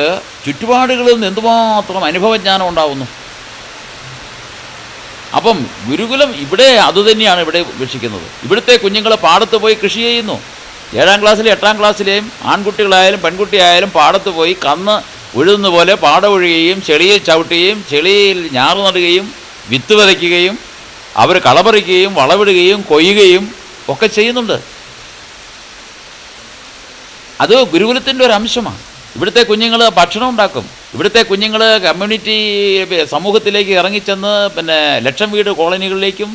ചുറ്റുപാടുകളിൽ നിന്ന് എന്തുമാത്രം അനുഭവജ്ഞാനം ഉണ്ടാവുന്നു. അപ്പം ഗുരുകുലം ഇവിടെ അതുതന്നെയാണ് ഇവിടെ വീക്ഷിക്കുന്നത്. ഇവിടുത്തെ കുഞ്ഞുങ്ങൾ പാടത്ത് പോയി കൃഷി ചെയ്യുന്നു. 7ാം ക്ലാസ്സിലെയും 8ാം ക്ലാസ്സിലെയും ആൺകുട്ടികളായാലും പെൺകുട്ടിയായാലും പാടത്ത് പോയി കന്ന് ഉഴുതുന്ന പോലെ പാടം ഒഴുകുകയും ചെളിയിൽ ചവിട്ടുകയും ചെളിയിൽ ഞാറ് നടുകയും വിത്ത് വിതയ്ക്കുകയും അവർ കളപറിക്കുകയും വളവിടുകയും കൊയ്യുകയും ഒക്കെ ചെയ്യുന്നുണ്ട്. അത് ഗുരുകുലത്തിൻ്റെ ഒരു അംശമാണ്. ഇവിടുത്തെ കുഞ്ഞുങ്ങൾ ഭക്ഷണം ഉണ്ടാക്കും. ഇവിടുത്തെ കുഞ്ഞുങ്ങൾ കമ്മ്യൂണിറ്റി സമൂഹത്തിലേക്ക് ഇറങ്ങിച്ചെന്ന് ലക്ഷം വീട് കോളനികളിലേക്കും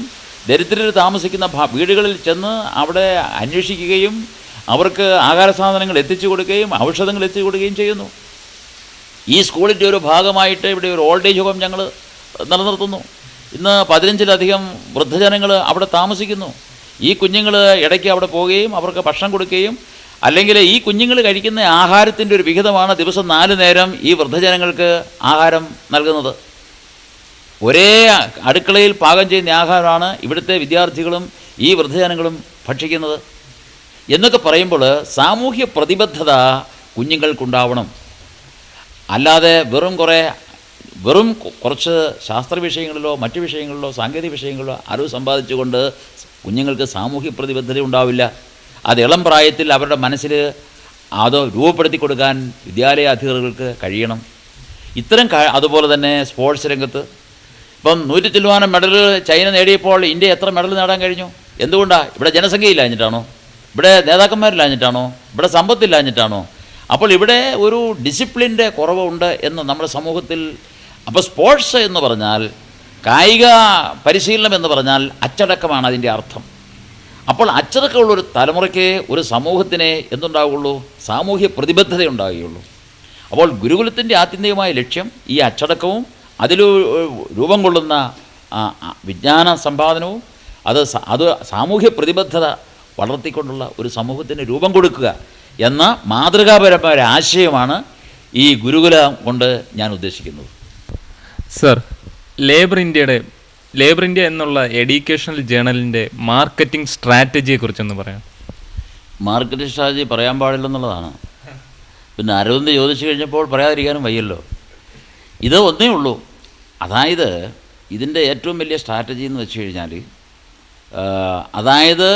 ദരിദ്രർ താമസിക്കുന്ന വീടുകളിൽ ചെന്ന് അവിടെ അന്വേഷിക്കുകയും അവർക്ക് ആഹാര സാധനങ്ങൾ എത്തിച്ചു കൊടുക്കുകയും ഔഷധങ്ങൾ എത്തിച്ചു കൊടുക്കുകയും ചെയ്യുന്നു. ഈ സ്കൂളിൻ്റെ ഒരു ഭാഗമായിട്ട് ഇവിടെ ഒരു ഓൾഡ് ഏജ് ഹോം ഞങ്ങൾ നിലനിർത്തുന്നു. ഇന്ന് 15-ലധികം വൃദ്ധജനങ്ങൾ അവിടെ താമസിക്കുന്നു. ഈ കുഞ്ഞുങ്ങൾ ഇടയ്ക്ക് അവിടെ പോവുകയും അവർക്ക് ഭക്ഷണം കൊടുക്കുകയും, അല്ലെങ്കിൽ ഈ കുഞ്ഞുങ്ങൾ കഴിക്കുന്ന ആഹാരത്തിൻ്റെ ഒരു വിഹിതമാണ് ദിവസം 4 നേരം ഈ വൃദ്ധജനങ്ങൾക്ക് ആഹാരം നൽകുന്നത്. ഒരേ അടുക്കളയിൽ പാകം ചെയ്യുന്ന ആഹാരമാണ് ഇവിടുത്തെ വിദ്യാർത്ഥികളും ഈ വൃദ്ധജനങ്ങളും ഭക്ഷിക്കുന്നത്. എന്നൊക്കെ പറയുമ്പോൾ സാമൂഹ്യ പ്രതിബദ്ധത കുഞ്ഞുങ്ങൾക്കുണ്ടാവണം. അല്ലാതെ വെറും കുറച്ച് ശാസ്ത്ര വിഷയങ്ങളിലോ മറ്റു വിഷയങ്ങളിലോ സാങ്കേതിക വിഷയങ്ങളിലോ അറിവ് സമ്പാദിച്ചുകൊണ്ട് കുഞ്ഞുങ്ങൾക്ക് സാമൂഹ്യ പ്രതിബദ്ധത ഉണ്ടാവില്ല. അത് ഇളം പ്രായത്തിൽ അവരുടെ മനസ്സിൽ അത് രൂപപ്പെടുത്തി കൊടുക്കാൻ വിദ്യാലയ അധികൃതർക്ക് കഴിയണം. അതുപോലെ തന്നെ സ്പോർട്സ് രംഗത്ത് ഇപ്പം 100 ചില്ലുവാനം മെഡൽ ചൈന നേടിയപ്പോൾ ഇന്ത്യ എത്ര മെഡൽ നേടാൻ കഴിഞ്ഞു? എന്തുകൊണ്ടാണ്? ഇവിടെ ജനസംഖ്യയില്ലാഞ്ഞിട്ടാണോ? ഇവിടെ നേതാക്കന്മാരില്ലാഞ്ഞിട്ടാണോ? ഇവിടെ സമ്പത്തില്ലാഞ്ഞിട്ടാണോ? അപ്പോൾ ഇവിടെ ഒരു ഡിസിപ്ലിൻ്റെ കുറവുണ്ട് എന്ന് നമ്മുടെ സമൂഹത്തിൽ. അപ്പോൾ സ്പോർട്സ് എന്ന് പറഞ്ഞാൽ, കായിക പരിശീലനം എന്ന് പറഞ്ഞാൽ അച്ചടക്കമാണ് അതിൻ്റെ അർത്ഥം. അപ്പോൾ അച്ചടക്കമുള്ളൊരു തലമുറയ്ക്ക്, ഒരു സമൂഹത്തിന് എന്തുണ്ടാവുകയുള്ളൂ? സാമൂഹ്യ പ്രതിബദ്ധത ഉണ്ടാവുകയുള്ളൂ. അപ്പോൾ ഗുരുകുലത്തിൻ്റെ ആത്യന്തികമായ ലക്ഷ്യം ഈ അച്ചടക്കവും അതിൽ രൂപം കൊള്ളുന്ന വിജ്ഞാന സമ്പാദനവും അത് സാമൂഹ്യ പ്രതിബദ്ധത വളർത്തിക്കൊണ്ടുള്ള ഒരു സമൂഹത്തിന് രൂപം കൊടുക്കുക എന്ന മാതൃകാപരമായ ആശയമാണ് ഈ ഗുരുകുലം കൊണ്ട് ഞാൻ ഉദ്ദേശിക്കുന്നത്. സർ, ലേബർ ഇന്ത്യ എന്നുള്ള എഡ്യൂക്കേഷണൽ ജേണലിൻ്റെ മാർക്കറ്റിംഗ് സ്ട്രാറ്റജിയെക്കുറിച്ചൊന്ന് പറയാം. മാർക്കറ്റിംഗ് സ്ട്രാറ്റജി പറയാൻ പാടില്ലെന്നുള്ളതാണ്. പിന്നെ അരവിന്ദ് ചോദിച്ചു കഴിഞ്ഞപ്പോൾ പറയാതിരിക്കാനും വയ്യല്ലോ. ഇത് ഒന്നേ ഉള്ളൂ. അതായത് ഇതിൻ്റെ ഏറ്റവും വലിയ സ്ട്രാറ്റജി എന്ന് വെച്ച് കഴിഞ്ഞാൽ, അതായത്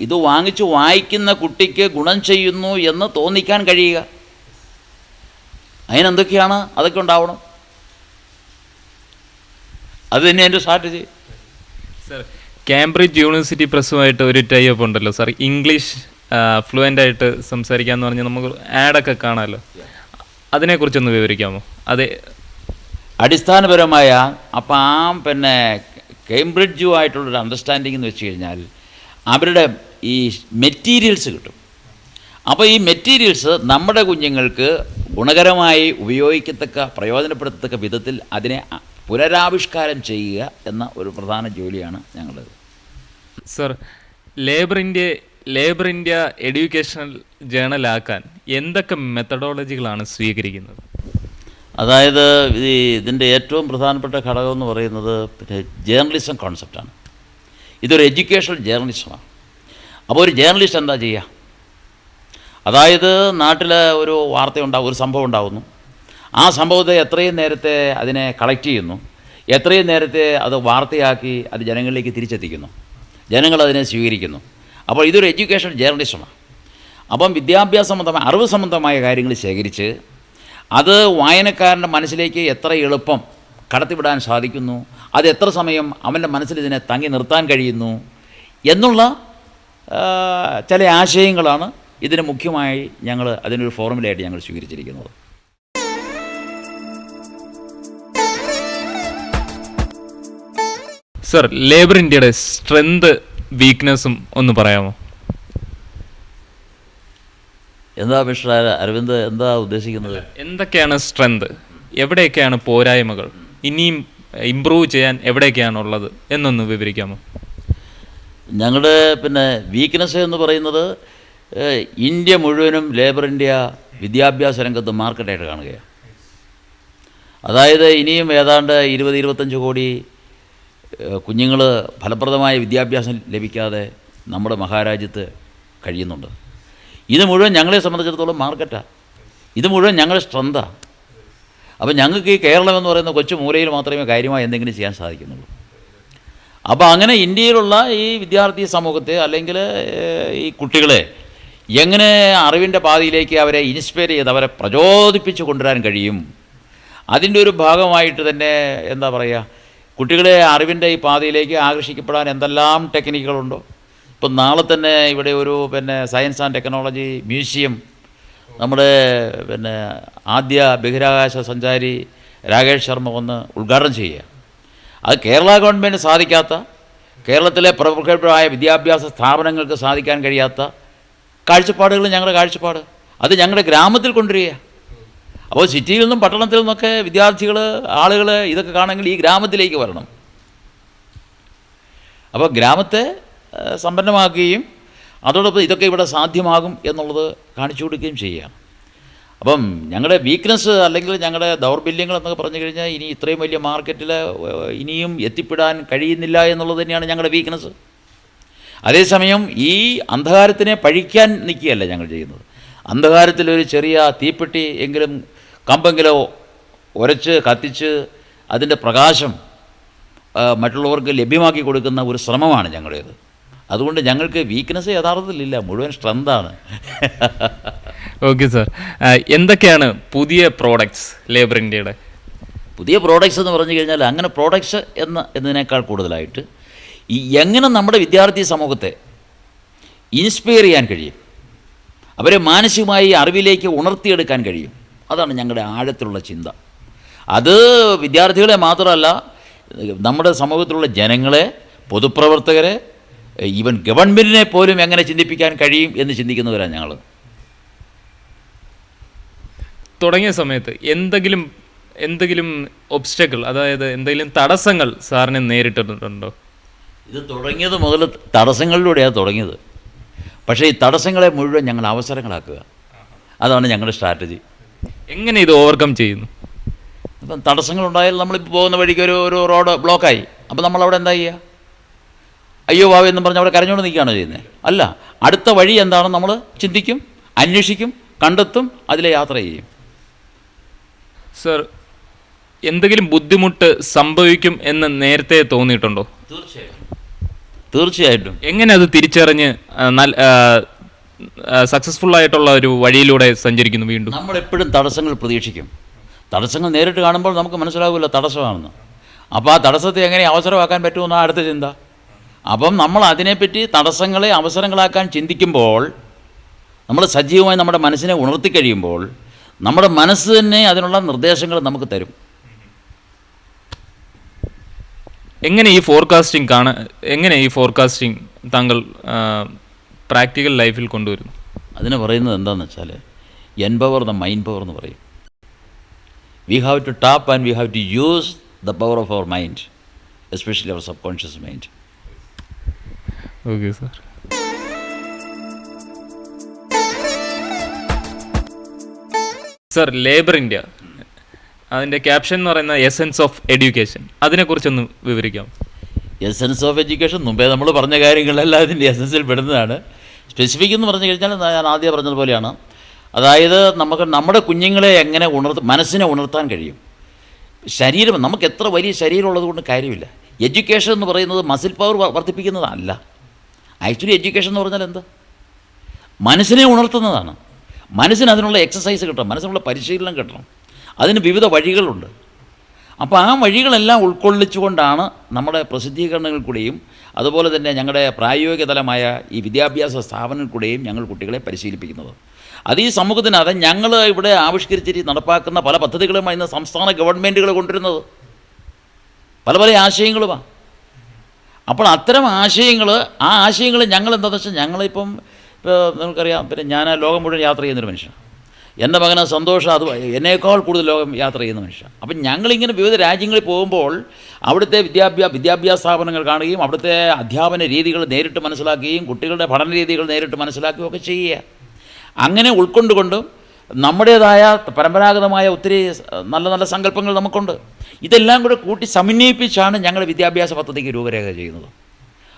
ഇത് വാങ്ങിച്ച് വായിക്കുന്ന കുട്ടിക്ക് ഗുണം ചെയ്യുന്നു എന്ന് തോന്നിക്കാൻ കഴിയുക. അതിനെന്തൊക്കെയാണ്? അതൊക്കെ ഉണ്ടാവണം. അത് തന്നെ എൻ്റെ സ്ട്രാറ്റജി. സർ, കാംബ്രിഡ്ജ് യൂണിവേഴ്സിറ്റി പ്രസ്സുമായിട്ട് ഒരു ടൈപ്പ് ഉണ്ടല്ലോ സർ, ഇംഗ്ലീഷ് ഫ്ലുവൻ്റ് ആയിട്ട് സംസാരിക്കാമെന്ന് പറഞ്ഞാൽ നമുക്ക് ആഡൊക്കെ കാണാമല്ലോ, അതിനെക്കുറിച്ചൊന്ന് വിവരിക്കാമോ? അതെ, അടിസ്ഥാനപരമായ അപ്പം പിന്നെ കേംബ്രിഡ്ജുമായിട്ടുള്ളൊരു അണ്ടർസ്റ്റാൻഡിംഗ് എന്ന് വെച്ച് കഴിഞ്ഞാൽ അവരുടെ ഈ മെറ്റീരിയൽസ് കിട്ടും. അപ്പോൾ ഈ മെറ്റീരിയൽസ് നമ്മുടെ കുഞ്ഞുങ്ങൾക്ക് ഗുണകരമായി ഉപയോഗിക്കത്തക്ക, പ്രയോജനപ്പെടുത്തത്തക്ക വിധത്തിൽ അതിനെ പുനരാവിഷ്കാരം ചെയ്യുക എന്ന ഒരു പ്രധാന ജോലിയാണ് ഞങ്ങളുടേത്. സർ, ലേബർ ഇന്ത്യ എഡ്യൂക്കേഷണൽ ജേണലാക്കാൻ എന്തൊക്കെ മെത്തഡോളജികളാണ് സ്വീകരിക്കുന്നത്? അതായത് ഇതിൻ്റെ ഏറ്റവും പ്രധാനപ്പെട്ട ഘടകം എന്ന് പറയുന്നത് പിന്നെ ജേർണലിസം കോൺസെപ്റ്റാണ്. ഇതൊരു എഡ്യൂക്കേഷണൽ ജേർണലിസമാണ്. അപ്പോൾ ഒരു ജേർണലിസ്റ്റ് എന്താ ചെയ്യുക? അതായത് നാട്ടിൽ ഒരു വാർത്തയുണ്ടാകും, ഒരു സംഭവം ഉണ്ടാകുന്നു. ആ സംഭവത്തെ എത്രയും നേരത്തെ അതിനെ കളക്ട് ചെയ്യുന്നു, എത്രയും നേരത്തെ അത് വാർത്തയാക്കി അത് ജനങ്ങളിലേക്ക് തിരിച്ചെത്തിക്കുന്നു, ജനങ്ങളതിനെ സ്വീകരിക്കുന്നു. അപ്പോൾ ഇതൊരു എഡ്യൂക്കേഷണൽ ജേർണലിസമാണ്. അപ്പം വിദ്യാഭ്യാസ സംബന്ധമായ, അറിവ് സംബന്ധമായ കാര്യങ്ങൾ ശേഖരിച്ച് അത് വായനക്കാരൻ്റെ മനസ്സിലേക്ക് എത്ര എളുപ്പം കടത്തിവിടാൻ സാധിക്കുന്നു, അത് എത്ര സമയം അവൻ്റെ മനസ്സിൽ ഇതിനെ തങ്ങി നിർത്താൻ കഴിയുന്നു എന്നുള്ള ചില ആശയങ്ങളാണ് ഇതിന് മുഖ്യമായി ഞങ്ങൾ അതിനൊരു ഫോർമുലയായിട്ട് ഞങ്ങൾ സ്വീകരിച്ചിരിക്കുന്നത്. സർ, ലേബർ ഇന്ത്യയുടെ സ്ട്രെങ്ത് വീക്ക്നെസ്സും ഒന്ന് പറയാമോ? എന്താ മിസ്റ്റർ അരവിന്ദ് എന്താ ഉദ്ദേശിക്കുന്നത്? എന്തൊക്കെയാണ് സ്ട്രെങ്ത്, എവിടെയൊക്കെയാണ് പോരായ്മകൾ, ഇനിയും ഇമ്പ്രൂവ് ചെയ്യാൻ എവിടെയൊക്കെയാണുള്ളത് എന്നൊന്ന് വിവരിക്കാമോ? ഞങ്ങളുടെ പിന്നെ വീക്ക്നെസ് എന്ന് പറയുന്നത് ഇന്ത്യ മുഴുവനും ലേബർ ഇന്ത്യ വിദ്യാഭ്യാസ രംഗത്ത് മാർക്കറ്റായിട്ട് കാണുകയാണ്. അതായത് ഇനിയും ഏതാണ്ട് 20-25 കോടി കുഞ്ഞുങ്ങൾ ഫലപ്രദമായ വിദ്യാഭ്യാസം ലഭിക്കാതെ നമ്മുടെ മഹാരാജ്യത്ത് കഴിയുന്നുണ്ട്. ഇത് മുഴുവൻ ഞങ്ങളെ സംബന്ധിച്ചിടത്തോളം മാർക്കറ്റാണ്. ഇത് മുഴുവൻ ഞങ്ങളുടെ സ്ട്രെങ്താണ്. അപ്പോൾ ഞങ്ങൾക്ക് ഈ കേരളം എന്ന് പറയുന്ന കൊച്ചു മൂലയിൽ മാത്രമേ കാര്യമായി എന്തെങ്കിലും ചെയ്യാൻ സാധിക്കുന്നുള്ളൂ. അപ്പോൾ അങ്ങനെ ഇന്ത്യയിലുള്ള ഈ വിദ്യാർത്ഥി സമൂഹത്തെ അല്ലെങ്കിൽ ഈ കുട്ടികളെ എങ്ങനെ അറിവിൻ്റെ പാതയിലേക്ക് അവരെ ഇൻസ്പയർ ചെയ്ത് അവരെ പ്രചോദിപ്പിച്ച് കൊണ്ടുവരാൻ കഴിയും, അതിൻ്റെ ഒരു ഭാഗമായിട്ട് തന്നെ എന്താ പറയുക, കുട്ടികളെ അറിവിൻ്റെ ഈ പാതയിലേക്ക് ആകർഷിക്കപ്പെടാൻ എന്തെല്ലാം ടെക്നിക്കുകളുണ്ടോ. ഇപ്പം നാളെ തന്നെ ഇവിടെ ഒരു പിന്നെ സയൻസ് ആൻഡ് ടെക്നോളജി മ്യൂസിയം നമ്മുടെ പിന്നെ ആദ്യ ബഹിരാകാശ സഞ്ചാരി രാകേഷ് ശർമ്മ വന്ന് ഉദ്ഘാടനം ചെയ്യുക. അത് കേരള ഗവൺമെൻറ് സാധിക്കാത്ത, കേരളത്തിലെ പ്രമുഖമായ വിദ്യാഭ്യാസ സ്ഥാപനങ്ങൾക്ക് സാധിക്കാൻ കഴിയാത്ത കാഴ്ചപ്പാടുകൾ ഞങ്ങളുടെ കാഴ്ചപ്പാട്, അത് ഞങ്ങളുടെ ഗ്രാമത്തിൽ കൊണ്ടുവരിക. അപ്പോൾ സിറ്റിയിൽ നിന്നും പട്ടണത്തിൽ നിന്നൊക്കെ വിദ്യാർത്ഥികൾ, ആളുകൾ ഇതൊക്കെ കാണണമെങ്കിൽ ഈ ഗ്രാമത്തിലേക്ക് വരണം. അപ്പോൾ ഗ്രാമത്തെ സമ്പന്നമാക്കുകയും അതോടൊപ്പം ഇതൊക്കെ ഇവിടെ സാധ്യമാകും എന്നുള്ളത് കാണിച്ചു കൊടുക്കുകയും ചെയ്യുകയാണ്. അപ്പം ഞങ്ങളുടെ വീക്ക്നെസ് അല്ലെങ്കിൽ ഞങ്ങളുടെ ദൗർബല്യങ്ങൾ എന്നൊക്കെ പറഞ്ഞു കഴിഞ്ഞാൽ ഇനി ഇത്രയും വലിയ മാർക്കറ്റിൽ ഇനിയും എത്തിപ്പെടാൻ കഴിയുന്നില്ല എന്നുള്ളത് തന്നെയാണ് ഞങ്ങളുടെ വീക്ക്നെസ്. അതേസമയം ഈ അന്ധകാരത്തിനെ പഴിക്കാൻ നിൽക്കുകയല്ല ഞങ്ങൾ ചെയ്യുന്നത്. അന്ധകാരത്തിലൊരു ചെറിയ തീപ്പെട്ടി എങ്കിലും കമ്പെങ്കിലോ ഉരച്ച് കത്തിച്ച് അതിൻ്റെ പ്രകാശം മറ്റുള്ളവർക്ക് ലഭ്യമാക്കി കൊടുക്കുന്ന ഒരു ശ്രമമാണ് ഞങ്ങളുടേത്. അതുകൊണ്ട് ഞങ്ങൾക്ക് വീക്ക്നെസ് യഥാർത്ഥത്തിലില്ല, മുഴുവൻ സ്ട്രെങ്താണ്. ഓക്കെ സാർ, എന്തൊക്കെയാണ് പുതിയ പ്രോഡക്ട്സ് ലേബർ ഇന്ത്യയുടെ? പുതിയ പ്രോഡക്ട്സ് എന്ന് പറഞ്ഞു കഴിഞ്ഞാൽ അങ്ങനെ പ്രോഡക്ട്സ് എന്നതിനേക്കാൾ കൂടുതലായിട്ട് എങ്ങനെ നമ്മുടെ വിദ്യാർത്ഥി സമൂഹത്തെ ഇൻസ്പയർ ചെയ്യാൻ കഴിയും, അവരെ മാനസികമായി അറിവിലേക്ക് ഉണർത്തിയെടുക്കാൻ കഴിയും. അതാണ് ഞങ്ങളുടെ ആഴത്തിലുള്ള ചിന്ത. അത് വിദ്യാർത്ഥികളെ മാത്രമല്ല, നമ്മുടെ സമൂഹത്തിലുള്ള ജനങ്ങളെ, പൊതുപ്രവർത്തകരെ, ഈവൻ ഗവൺമെൻറ്റിനെ പോലും എങ്ങനെ ചിന്തിപ്പിക്കാൻ കഴിയും എന്ന് ചിന്തിക്കുന്നവരാണ് ഞങ്ങൾ. തുടങ്ങിയ സമയത്ത് എന്തെങ്കിലും ഒബ്സ്റ്റക്കിൾ, അതായത് എന്തെങ്കിലും തടസ്സങ്ങൾ സാറിനെ നേരിട്ടിട്ടുണ്ടോ? ഇത് തുടങ്ങിയത് മുതൽ തടസ്സങ്ങളിലൂടെയാണ് തുടങ്ങിയത്. പക്ഷേ ഈ തടസ്സങ്ങളെ മുഴുവൻ ഞങ്ങൾ അവസരങ്ങളാക്കുക, അതാണ് ഞങ്ങളുടെ സ്ട്രാറ്റജി. എങ്ങനെ ഇത് ഓവർകം ചെയ്യുന്നു? ഇപ്പം തടസ്സങ്ങളുണ്ടായാൽ നമ്മളിപ്പോൾ പോകുന്ന വഴിക്ക് ഒരു റോഡ് ബ്ലോക്കായി, അപ്പോൾ നമ്മളവിടെ എന്താ ചെയ്യുക? അയ്യോ വാവ എന്നും പറഞ്ഞ് അവിടെ കരഞ്ഞുകൊണ്ട് നിൽക്കുകയാണോ ചെയ്യുന്നത്? അല്ല, അടുത്ത വഴി എന്താണെന്ന് നമ്മൾ ചിന്തിക്കും, അന്വേഷിക്കും, കണ്ടെത്തും, അതിലെ യാത്ര ചെയ്യും. സർ, എന്തെങ്കിലും ബുദ്ധിമുട്ട് സംഭവിക്കും എന്ന് നേരത്തെ തോന്നിയിട്ടുണ്ടോ? തീർച്ചയായിട്ടും. എങ്ങനെ അത് തിരിച്ചറിഞ്ഞ് സക്സസ്ഫുൾ ആയിട്ടുള്ള ഒരു വഴിയിലൂടെ സഞ്ചരിക്കുന്നു? വീണ്ടും നമ്മളെപ്പോഴും തടസ്സങ്ങൾ പ്രതീക്ഷിക്കും. തടസ്സങ്ങൾ നേരിട്ട് കാണുമ്പോൾ നമുക്ക് മനസ്സിലാവില്ല തടസ്സമാണെന്ന്. അപ്പോൾ ആ തടസ്സത്തെ എങ്ങനെ അവസരമാക്കാൻ പറ്റുമെന്നാണ് അടുത്ത ചിന്ത. അപ്പം നമ്മൾ അതിനെപ്പറ്റി തടസ്സങ്ങളെ അവസരങ്ങളാക്കാൻ ചിന്തിക്കുമ്പോൾ, നമ്മൾ സജീവമായി നമ്മുടെ മനസ്സിനെ ഉണർത്തി കഴിയുമ്പോൾ, നമ്മുടെ മനസ്സ് തന്നെ അതിനുള്ള നിർദ്ദേശങ്ങൾ നമുക്ക് തരും. എങ്ങനെ ഈ ഫോർകാസ്റ്റിംഗ് താങ്കൾ പ്രാക്ടിക്കൽ ലൈഫിൽ കൊണ്ടുവരുന്നു? അതിന് പറയുന്നത് എന്താണെന്ന് വെച്ചാൽ, എൻപവർ ദ മൈൻഡ് പവർ എന്ന് പറയും. We have to tap and we have to use the power of our mind, especially our subconscious mind. Okay sir. Sir, labour India, അതിൻ്റെ ക്യാപ്ഷൻ എന്ന് പറയുന്ന എസെൻസ് ഓഫ് എഡ്യൂക്കേഷൻ, അതിനെക്കുറിച്ചൊന്ന് വിവരിക്കാം. Essence of education മുമ്പേ നമ്മൾ പറഞ്ഞ കാര്യങ്ങളെല്ലാം ഇതിൻ്റെ എസെൻസിൽ പെടുന്നതാണ്. Specific എന്ന് പറഞ്ഞു കഴിഞ്ഞാൽ ഞാൻ ആദ്യം പറഞ്ഞതുപോലെയാണ്. അതായത് നമുക്ക് നമ്മുടെ കുഞ്ഞുങ്ങളെ എങ്ങനെ മനസ്സിനെ ഉണർത്താൻ കഴിയും. ശരീരം, നമുക്ക് എത്ര വലിയ ശരീരമുള്ളത് കൊണ്ട് കാര്യമില്ല. എഡ്യൂക്കേഷൻ എന്ന് പറയുന്നത് മസിൽ പവർ വർദ്ധിപ്പിക്കുന്നതല്ല. ആക്ച്വലി എഡ്യൂക്കേഷൻ എന്ന് പറഞ്ഞാൽ എന്താ? മനസ്സിനെ ഉണർത്തുന്നതാണ്. മനസ്സിന് അതിനുള്ള എക്സസൈസ് കിട്ടണം, മനസ്സിനുള്ള പരിശീലനം കിട്ടണം. അതിന് വിവിധ വഴികളുണ്ട്. അപ്പോൾ ആ വഴികളെല്ലാം ഉൾക്കൊള്ളിച്ചുകൊണ്ടാണ് നമ്മുടെ പ്രസിദ്ധീകരണങ്ങളിൽ കൂടെയും അതുപോലെ തന്നെ ഞങ്ങളുടെ പ്രായോഗിക തലമായ ഈ വിദ്യാഭ്യാസ സ്ഥാപനങ്ങളിൽ കൂടെയും ഞങ്ങൾ കുട്ടികളെ പരിശീലിപ്പിക്കുന്നത്. അത് ഈ സമൂഹത്തിനകത്ത് ഞങ്ങൾ ഇവിടെ ആവിഷ്കരിച്ചിട്ട് നടപ്പാക്കുന്ന പല പദ്ധതികളുമായി ഇന്ന് സംസ്ഥാന ഗവൺമെൻറ്റുകൾ കൊണ്ടുവരുന്നത് പല പല ആശയങ്ങളുമാണ്. അപ്പോൾ അത്തരം ആശയങ്ങൾ, ആ ആശയങ്ങൾ ഞങ്ങൾ എന്താണെന്ന് വെച്ചാൽ, ഞങ്ങളിപ്പം നിങ്ങൾക്കറിയാം, പിന്നെ ഞാൻ ലോകം മുഴുവൻ യാത്ര ചെയ്യുന്നൊരു മനുഷ്യനാണ്. എൻ്റെ മകന് സന്തോഷം അത് എന്നേക്കാൾ കൂടുതൽ ലോകം യാത്ര ചെയ്യുന്ന മനുഷ്യനാണ്. അപ്പം ഞങ്ങളിങ്ങനെ വിവിധ രാജ്യങ്ങളിൽ പോകുമ്പോൾ അവിടുത്തെ വിദ്യാഭ്യാസ സ്ഥാപനങ്ങൾ കാണുകയും അവിടുത്തെ അധ്യാപന രീതികൾ നേരിട്ട് മനസ്സിലാക്കുകയും കുട്ടികളുടെ പഠന രീതികൾ നേരിട്ട് മനസ്സിലാക്കുകയും ഒക്കെ ചെയ്യുക. അങ്ങനെ ഉൾക്കൊണ്ടുകൊണ്ടും നമ്മുടേതായ പരമ്പരാഗതമായ ഒത്തിരി നല്ല നല്ല സങ്കല്പങ്ങൾ നമുക്കുണ്ട്. ഇതെല്ലാം കൂടെ കൂട്ടി സമന്വയിപ്പിച്ചാണ് ഞങ്ങൾ വിദ്യാഭ്യാസ പദ്ധതിക്ക് രൂപരേഖ ചെയ്യുന്നത്.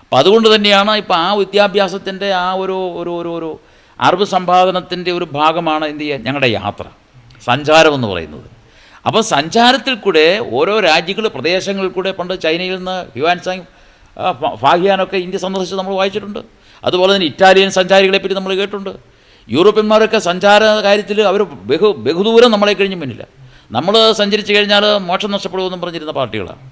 അപ്പം അതുകൊണ്ട് തന്നെയാണ് ഇപ്പോൾ ആ വിദ്യാഭ്യാസത്തിൻ്റെ ആ ഒരു അറിവ് സമ്പാദനത്തിൻ്റെ ഒരു ഭാഗമാണ് എന്ത് ചെയ്യുക, ഞങ്ങളുടെ യാത്ര, സഞ്ചാരം എന്ന് പറയുന്നത്. അപ്പോൾ സഞ്ചാരത്തിൽ കൂടെ ഓരോ രാജ്യങ്ങൾ, പ്രദേശങ്ങളിൽ കൂടെ, പണ്ട് ചൈനയിൽ നിന്ന് ഹ്യുവാൻസാങ് ഫാഹിയാനൊക്കെ ഇന്ത്യ സന്ദർശിച്ച് നമ്മൾ വായിച്ചിട്ടുണ്ട്. അതുപോലെ തന്നെ ഇറ്റാലിയൻ സഞ്ചാരികളെ പറ്റി നമ്മൾ കേട്ടിട്ടുണ്ട്. യൂറോപ്യന്മാരൊക്കെ സഞ്ചാര കാര്യത്തിൽ അവർ ബഹുദൂരം നമ്മളെ കഴിഞ്ഞ് മുന്നില്ല. നമ്മൾ സഞ്ചരിച്ച് കഴിഞ്ഞാൽ മോക്ഷം നഷ്ടപ്പെടുമെന്നും പറഞ്ഞിരുന്ന പാർട്ടികളാണ്.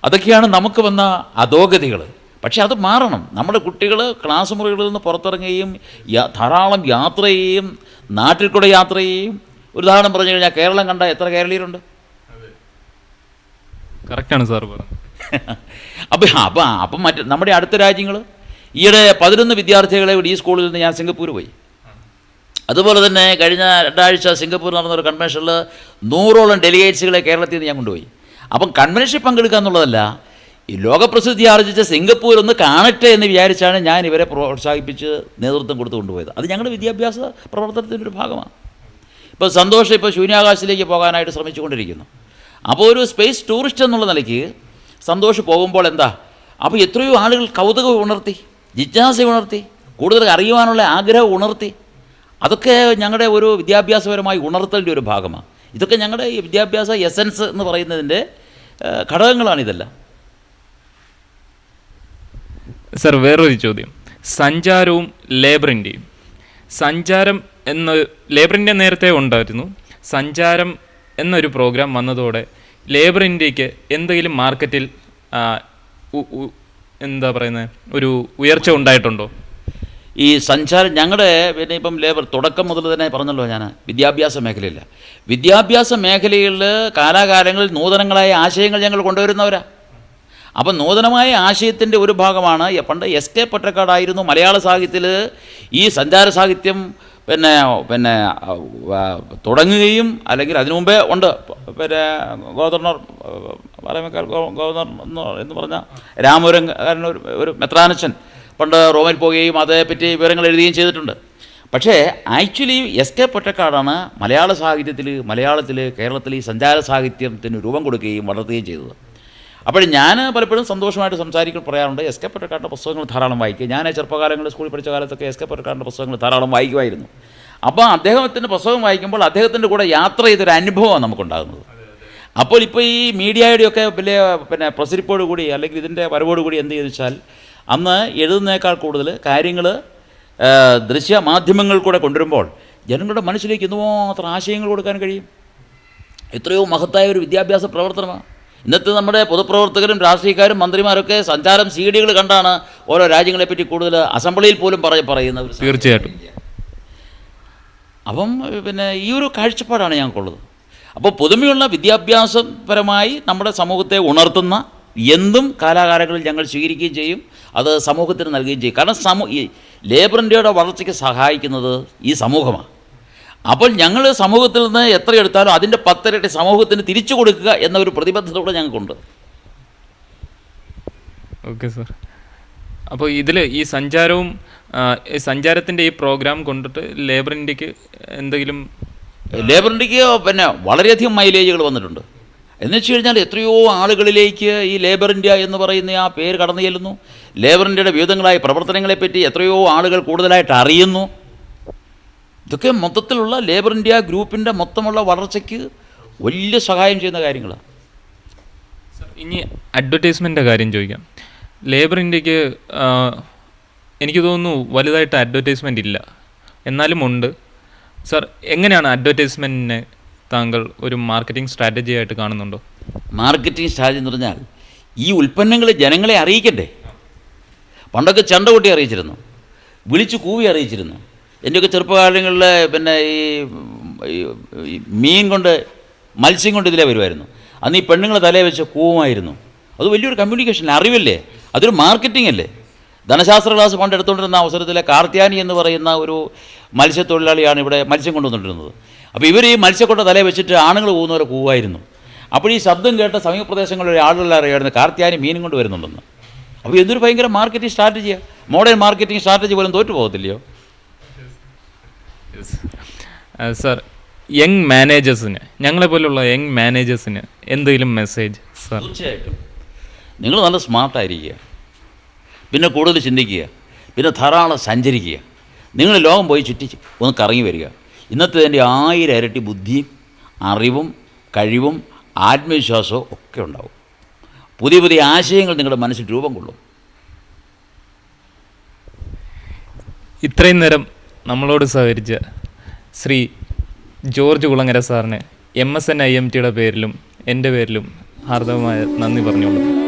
അതൊക്കെയാണ് നമുക്ക് വന്ന അധോഗതികൾ. പക്ഷേ അത് മാറണം. നമ്മുടെ കുട്ടികൾ ക്ലാസ് മുറികളിൽ നിന്ന് പുറത്തിറങ്ങുകയും ധാരാളം യാത്ര ചെയ്യുകയും നാട്ടിൽ കൂടെ യാത്ര ചെയ്യുകയും. ഒരു ഉദാഹരണം പറഞ്ഞു കഴിഞ്ഞാൽ, കേരളം കണ്ട എത്ര കേരളീയരുണ്ട്? കറക്റ്റാണ് സാർ പറഞ്ഞത്. അപ്പം നമ്മുടെ അടുത്ത രാജ്യങ്ങൾ, ഈയിടെ 11 വിദ്യാർത്ഥികളെ ഈ സ്കൂളിൽ നിന്ന് ഞാൻ സിംഗപ്പൂർ പോയി. അതുപോലെ തന്നെ കഴിഞ്ഞ 2 ആഴ്ച സിംഗപ്പൂർ നടന്നൊരു കൺവെൻഷനിൽ 100ഓളം ഡെലിഗേറ്റ്സുകളെ കേരളത്തിൽ നിന്ന് ഞാൻ കൊണ്ടുപോയി. അപ്പം കൺവെൻഷനിൽ പങ്കെടുക്കുക എന്നുള്ളതല്ല, ഈ ലോകപ്രസിദ്ധി ആർജിച്ച സിംഗപ്പൂർ ഒന്ന് കാണട്ടെ എന്ന് വിചാരിച്ചാണ് ഞാൻ ഇവരെ പ്രോത്സാഹിപ്പിച്ച് നേതൃത്വം കൊടുത്തു കൊണ്ടുപോയത്. അത് ഞങ്ങളുടെ വിദ്യാഭ്യാസ പ്രവർത്തനത്തിൻ്റെ ഒരു ഭാഗമാണ്. ഇപ്പോൾ സന്തോഷം ഇപ്പോൾ ശൂന്യാകാശത്തിലേക്ക് പോകാനായിട്ട് ശ്രമിച്ചുകൊണ്ടിരിക്കുന്നു. അപ്പോൾ ഒരു സ്പേസ് ടൂറിസ്റ്റ് എന്നുള്ള നിലയ്ക്ക് സന്തോഷ് പോകുമ്പോൾ എന്താ, അപ്പോൾ എത്രയോ ആളുകൾ കൗതുകം ഉണർത്തി, ജിജ്ഞാസ ഉണർത്തി, കൂടുതൽ അറിയുവാനുള്ള ആഗ്രഹം ഉണർത്തി. അതൊക്കെ ഞങ്ങളുടെ ഒരു വിദ്യാഭ്യാസപരമായി ഉണർത്തലിൻ്റെ ഒരു ഭാഗമാണ്. ഇതൊക്കെ ഞങ്ങളുടെ ഈ വിദ്യാഭ്യാസ എസൻസ് എന്ന് പറയുന്നതിൻ്റെ ഘടകങ്ങളാണിതെല്ലാം. സർ, വേറൊരു ചോദ്യം. സഞ്ചാരവും ലേബർ ഇന്ത്യയും. സഞ്ചാരം എന്ന ലേബർ ഇന്ത്യ നേരത്തെ ഉണ്ടായിരുന്നു. സഞ്ചാരം എന്നൊരു പ്രോഗ്രാം വന്നതോടെ ലേബർ ഇന്ത്യക്ക് എന്തെങ്കിലും മാർക്കറ്റിൽ എന്താ പറയുന്നത് ഒരു ഉയർച്ച ഉണ്ടായിട്ടുണ്ടോ? ഈ സഞ്ചാരം ഞങ്ങളുടെ പിന്നെ ഇപ്പം ലേബർ തുടക്കം മുതൽ തന്നെ പറഞ്ഞല്ലോ ഞാൻ, വിദ്യാഭ്യാസ മേഖലയില്ല. വിദ്യാഭ്യാസ മേഖലയിൽ കാലാകാലങ്ങളിൽ നൂതനങ്ങളായ ആശയങ്ങൾ ഞങ്ങൾ കൊണ്ടുവരുന്നവരാ. അപ്പം നൂതനമായ ആശയത്തിൻ്റെ ഒരു ഭാഗമാണ് പണ്ട് എസ്.കെ. പൊറ്റക്കാടായിരുന്നു മലയാള സാഹിത്യത്തിൽ ഈ സഞ്ചാര സാഹിത്യം പിന്നെ പിന്നെ തുടങ്ങുകയും, അല്ലെങ്കിൽ അതിനു മുമ്പേ ഉണ്ട്. പിന്നെ ഗവർണർ എന്ന് പറഞ്ഞ രാമപുരംകാരൻ ഒരു മെത്രാനച്ചൻ പണ്ട് റോമിൽ പോവുകയും അതേപ്പറ്റി വിവരങ്ങൾ എഴുതുകയും ചെയ്തിട്ടുണ്ട്. പക്ഷേ ആക്ച്വലി എസ്.കെ. പൊറ്റക്കാടാണ് മലയാള സാഹിത്യത്തിൽ, കേരളത്തിൽ ഈ സഞ്ചാര സാഹിത്യത്തിന് രൂപം കൊടുക്കുകയും വളർത്തുകയും ചെയ്തത്. അപ്പോൾ ഞാൻ പലപ്പോഴും സന്തോഷമായിട്ട് പറയാറുണ്ട്, എസ്.കെ. പൊറ്റക്കാടിൻ്റെ പുസ്തകങ്ങൾ ധാരാളം വായിക്കുക. ഞാൻ ചെറുപ്പകാലങ്ങളിൽ സ്കൂളിൽ പഠിച്ച കാലത്തൊക്കെ എസ്.കെ. പൊറ്റക്കാടിൻ്റെ പുസ്തകങ്ങൾ ധാരാളം വായിക്കുമായിരുന്നു. അപ്പോൾ അദ്ദേഹത്തിൻ്റെ പുസ്തകം വായിക്കുമ്പോൾ അദ്ദേഹത്തിൻ്റെ കൂടെ യാത്ര ചെയ്തൊരു അനുഭവമാണ് നമുക്കുണ്ടാകുന്നത്. അപ്പോൾ ഇപ്പോൾ ഈ മീഡിയയുടെയൊക്കെ വലിയ പിന്നെ പ്രസരിപ്പോടുകൂടി അല്ലെങ്കിൽ ഇതിൻ്റെ വരവോടുകൂടി എന്ത് ചെയ്തെന്ന് വെച്ചാൽ, അന്ന് എഴുതുന്നേക്കാൾ കൂടുതൽ കാര്യങ്ങൾ ദൃശ്യ മാധ്യമങ്ങൾ കൂടെ കൊണ്ടുവരുമ്പോൾ ജനങ്ങളുടെ മനസ്സിലേക്ക് എന്തുമാത്രം ആശയങ്ങൾ കൊടുക്കാൻ കഴിയും. എത്രയോ മഹത്തായ ഒരു വിദ്യാഭ്യാസ പ്രവർത്തനമാണ്. ഇന്നത്തെ നമ്മുടെ പൊതുപ്രവർത്തകരും രാഷ്ട്രീയക്കാരും മന്ത്രിമാരൊക്കെ സഞ്ചാരം CD-കൾ കണ്ടാണ് ഓരോ രാജ്യങ്ങളെപ്പറ്റി കൂടുതൽ അസംബ്ലിയിൽ പോലും പറയുന്നത്. തീർച്ചയായിട്ടും. അപ്പം പിന്നെ ഈ ഒരു കാഴ്ചപ്പാടാണ് ഞങ്ങൾക്കുള്ളത്. അപ്പോൾ പുതുമയുള്ള വിദ്യാഭ്യാസപരമായി നമ്മുടെ സമൂഹത്തെ ഉണർത്തുന്ന എന്തും കാലാകാലങ്ങളിൽ ഞങ്ങൾ സ്വീകരിക്കുകയും ചെയ്യും, അത് സമൂഹത്തിന് നൽകുകയും ചെയ്യും. കാരണം ഈ ലേബർ ഇന്ത്യയുടെ വളർച്ചയ്ക്ക് സഹായിക്കുന്നത് ഈ സമൂഹമാണ്. അപ്പോൾ ഞങ്ങൾ സമൂഹത്തിൽ നിന്ന് എത്ര എടുത്താലും അതിൻ്റെ 10 ഇരട്ടി സമൂഹത്തിന് തിരിച്ചു കൊടുക്കുക എന്ന ഒരു പ്രതിബദ്ധത കൂടെ ഞങ്ങൾക്കുണ്ട്. Okay sir. അപ്പോൾ ഇതിൽ ഈ സഞ്ചാരത്തിൻ്റെ ഈ പ്രോഗ്രാം കൊണ്ടിട്ട് ലേബർ ഇന്ത്യക്ക് എന്തെങ്കിലും പിന്നെ വളരെയധികം മൈലേജുകൾ വന്നിട്ടുണ്ട്. എന്ന് വെച്ച് കഴിഞ്ഞാൽ എത്രയോ ആളുകളിലേക്ക് ഈ ലേബർ ഇന്ത്യ എന്ന് പറയുന്ന ആ പേര് കടന്നു ചെല്ലുന്നു. ലേബർ ഇന്ത്യയുടെ വിവിധങ്ങളായ പ്രവർത്തനങ്ങളെപ്പറ്റി എത്രയോ ആളുകൾ കൂടുതലായിട്ട് അറിയുന്നു. ഇതൊക്കെ മൊത്തത്തിലുള്ള ലേബർ ഇന്ത്യ ഗ്രൂപ്പിൻ്റെ മൊത്തമുള്ള വളർച്ചയ്ക്ക് വലിയ സഹായം ചെയ്യുന്ന കാര്യങ്ങളാണ്. ഇനി അഡ്വർടൈസ്മെൻ്റിൻ്റെ കാര്യം ചോദിക്കാം. ലേബർ ഇന്ത്യക്ക് എനിക്ക് തോന്നുന്നു വലുതായിട്ട് അഡ്വർടൈസ്മെൻ്റ് ഇല്ല, എന്നാലും ഉണ്ട്. സാർ, എങ്ങനെയാണ് അഡ്വർടൈസ്മെൻറ്റിനെ താങ്കൾ ഒരു മാർക്കറ്റിംഗ് സ്ട്രാറ്റജി ആയിട്ട് കാണുന്നുണ്ടോ? മാർക്കറ്റിംഗ് സ്ട്രാറ്റജി എന്ന് പറഞ്ഞാൽ ഈ ഉൽപ്പന്നങ്ങൾ ജനങ്ങളെ അറിയിക്കണ്ടേ. പണ്ടൊക്കെ ചണ്ട കൊട്ടി അറിയിച്ചിരുന്നു, വിളിച്ചു കൂവി അറിയിച്ചിരുന്നു. എൻ്റെയൊക്കെ ചെറുപ്പകാലങ്ങളിൽ പിന്നെ ഈ മത്സ്യം കൊണ്ട് ഇതിലേ വരുമായിരുന്നു. അന്ന് ഈ പെണ്ണുങ്ങൾ തലയിൽ വെച്ച് കൂവുമായിരുന്നു. അത് വലിയൊരു കമ്മ്യൂണിക്കേഷൻ, അറിവല്ലേ, അതൊരു മാർക്കറ്റിംഗ് അല്ലേ. ധനശാസ്ത്ര ക്ലാസ് പണ്ട് എടുത്തുകൊണ്ടിരുന്ന അവസരത്തിൽ കാർത്യാനി എന്ന് പറയുന്ന ഒരു മത്സ്യത്തൊഴിലാളിയാണ് ഇവിടെ മത്സ്യം കൊണ്ടുവന്നിട്ടിരുന്നത്. അപ്പോൾ ഇവർ ഈ മത്സ്യക്കൊണ്ട തലയിൽ വെച്ചിട്ട് ആണുങ്ങൾ പോകുന്നവരെ കൂവായിരുന്നു. അപ്പോൾ ഈ ശബ്ദം കേട്ട സമീപപ്രദേശങ്ങളിലെ ആളുകളെല്ലാം അറിയായിരുന്നു കാർത്യാനി മീനും കൊണ്ട് വരുന്നുണ്ടെന്ന്. അപ്പോൾ ഇതൊരു ഭയങ്കര മാർക്കറ്റിംഗ് സ്ട്രാറ്റജിയാണ്. മോഡേൺ മാർക്കറ്റിംഗ് സ്ട്രാറ്റജി പോലും തോറ്റു പോകത്തില്ലയോ? സാർ, യങ് മാനേജേഴ്സിന്, ഞങ്ങളെപ്പോലുള്ള യങ് മാനേജേഴ്സിന് എന്തെങ്കിലും മെസ്സേജ് സാർ? തീർച്ചയായിട്ടും നിങ്ങൾ നല്ല സ്മാർട്ടായിരിക്കുക, പിന്നെ കൂടുതൽ ചിന്തിക്കുക, പിന്നെ ധാരാളം സഞ്ചരിക്കുക. നിങ്ങൾ ലോകം പോയി ചുറ്റി ഒന്ന് കറങ്ങി വരിക. ഇന്നത്തെ എൻ്റെ 1000 ഇരട്ടി ബുദ്ധിയും അറിവും കഴിവും ആത്മവിശ്വാസവും ഒക്കെ ഉണ്ടാവും. പുതിയ പുതിയ ആശയങ്ങൾ നിങ്ങളുടെ മനസ്സിൽ രൂപം കൊള്ളും. ഇത്രയും നേരം നമ്മളോട് സഹകരിച്ച ശ്രീ ജോർജ് കുളങ്ങര സാറിന് MSN IMT പേരിലും എൻ്റെ പേരിലും ഹാർദവമായ നന്ദി പറഞ്ഞുകൊള്ളു.